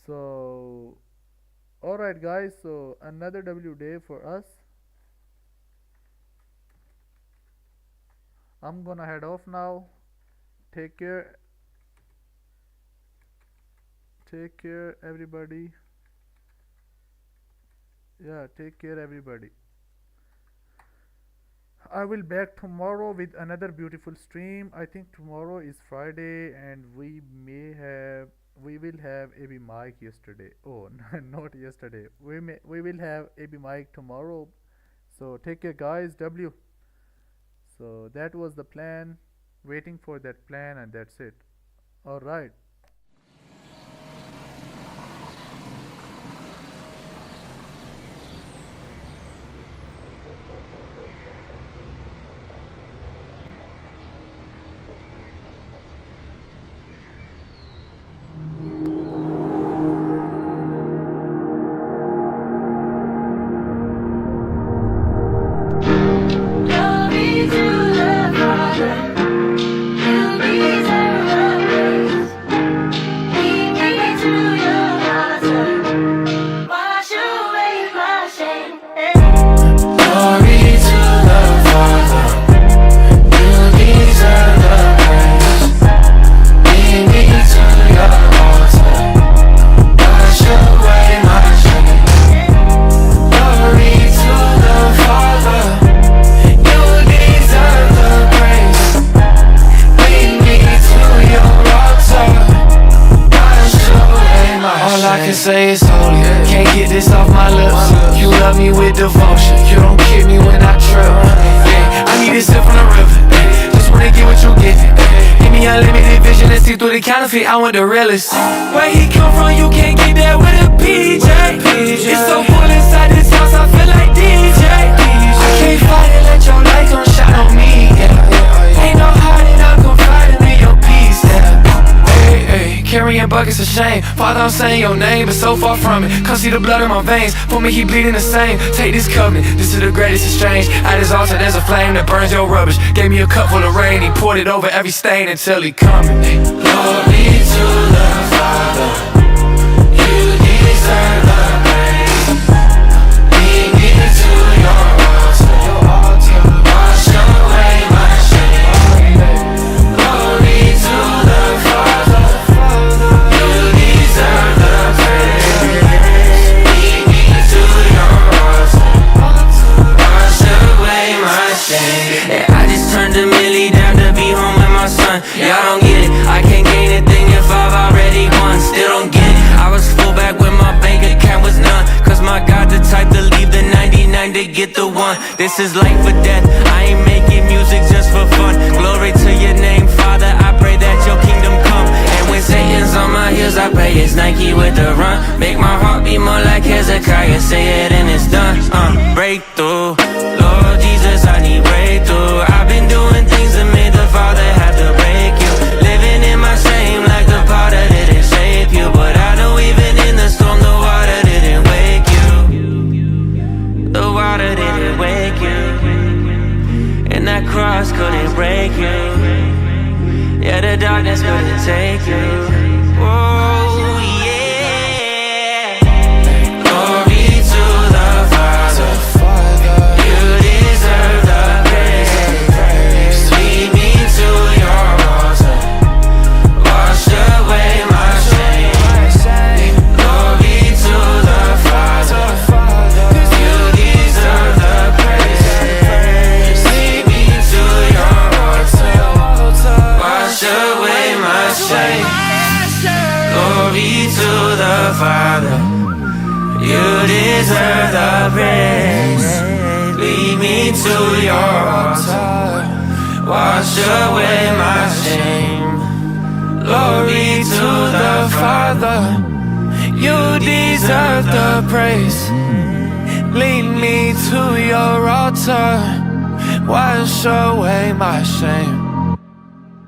Speaker 5: So alright guys, so another W day for us. I'm gonna head off now. Take care everybody. Yeah, take care everybody. I will back tomorrow with another beautiful stream. I think tomorrow is Friday, and we will have AB Mike yesterday. Oh, not yesterday. We will have AB Mike tomorrow. So take care guys. W. So that was the plan. Waiting for that plan, and that's it. All right.
Speaker 6: Say it's holy, can't get this off my lips. You love me with devotion, you don't kill me when I trip. Yeah, I need this sip from the river, just wanna get what you get. Give me unlimited vision, let's see through the counterfeit, I want the realest. Where he come from, you can't get that with a PJ. It's so full inside this house, I feel like DJ. I can't fight it, let your light gon' shine on me. Ain't no hiding, I'm confiding in your peace. Carrying buckets of shame. name. Father, I'm saying your name, but so far from it. Come see the blood in my veins. For me, he bleeding the same. Take this covenant, this is the greatest exchange. At his altar, there's a flame that burns your rubbish. Gave me a cup full of rain, he poured it over every stain until he coming. Glory to the Father, you deserve the praise. Lead me to your altar, wash away my shame. Glory to the Father, you deserve the praise. Lead me to your altar, wash away my shame. Yeah, I just turned a milli down to be home with my son. Y'all don't get it, I can't gain a thing if I've already won. Still don't get it, I was full back when my bank account was none. Cause my God the type to leave the 99 to get the one. This is life or death, I ain't making music just for fun. Glory to your name, Father, I pray that your kingdom come. And when Satan's on my heels, I pray it's Nike with the run. Make my heart beat more like Hezekiah, say it and it's done. Breakthrough, Lord Jesus, I need breakthrough. I've been doing things that made the Father have to break you. Living in my shame like the potter didn't shape you. But I know even in the storm the water didn't wake you. The water didn't wake you, and that cross couldn't break you. Yeah, the darkness couldn't take you. Oh yeah. Glory to the Father, you deserve the praise. Lead me to your altar, wash away my shame. Glory to the Father, you deserve the praise. Lead me to your altar, wash away my shame. Glory to the Father, you deserve the praise. Lead me to your altar, wash away my shame. Glory to the Father, you deserve the praise. Lead me to your altar, wash away my shame.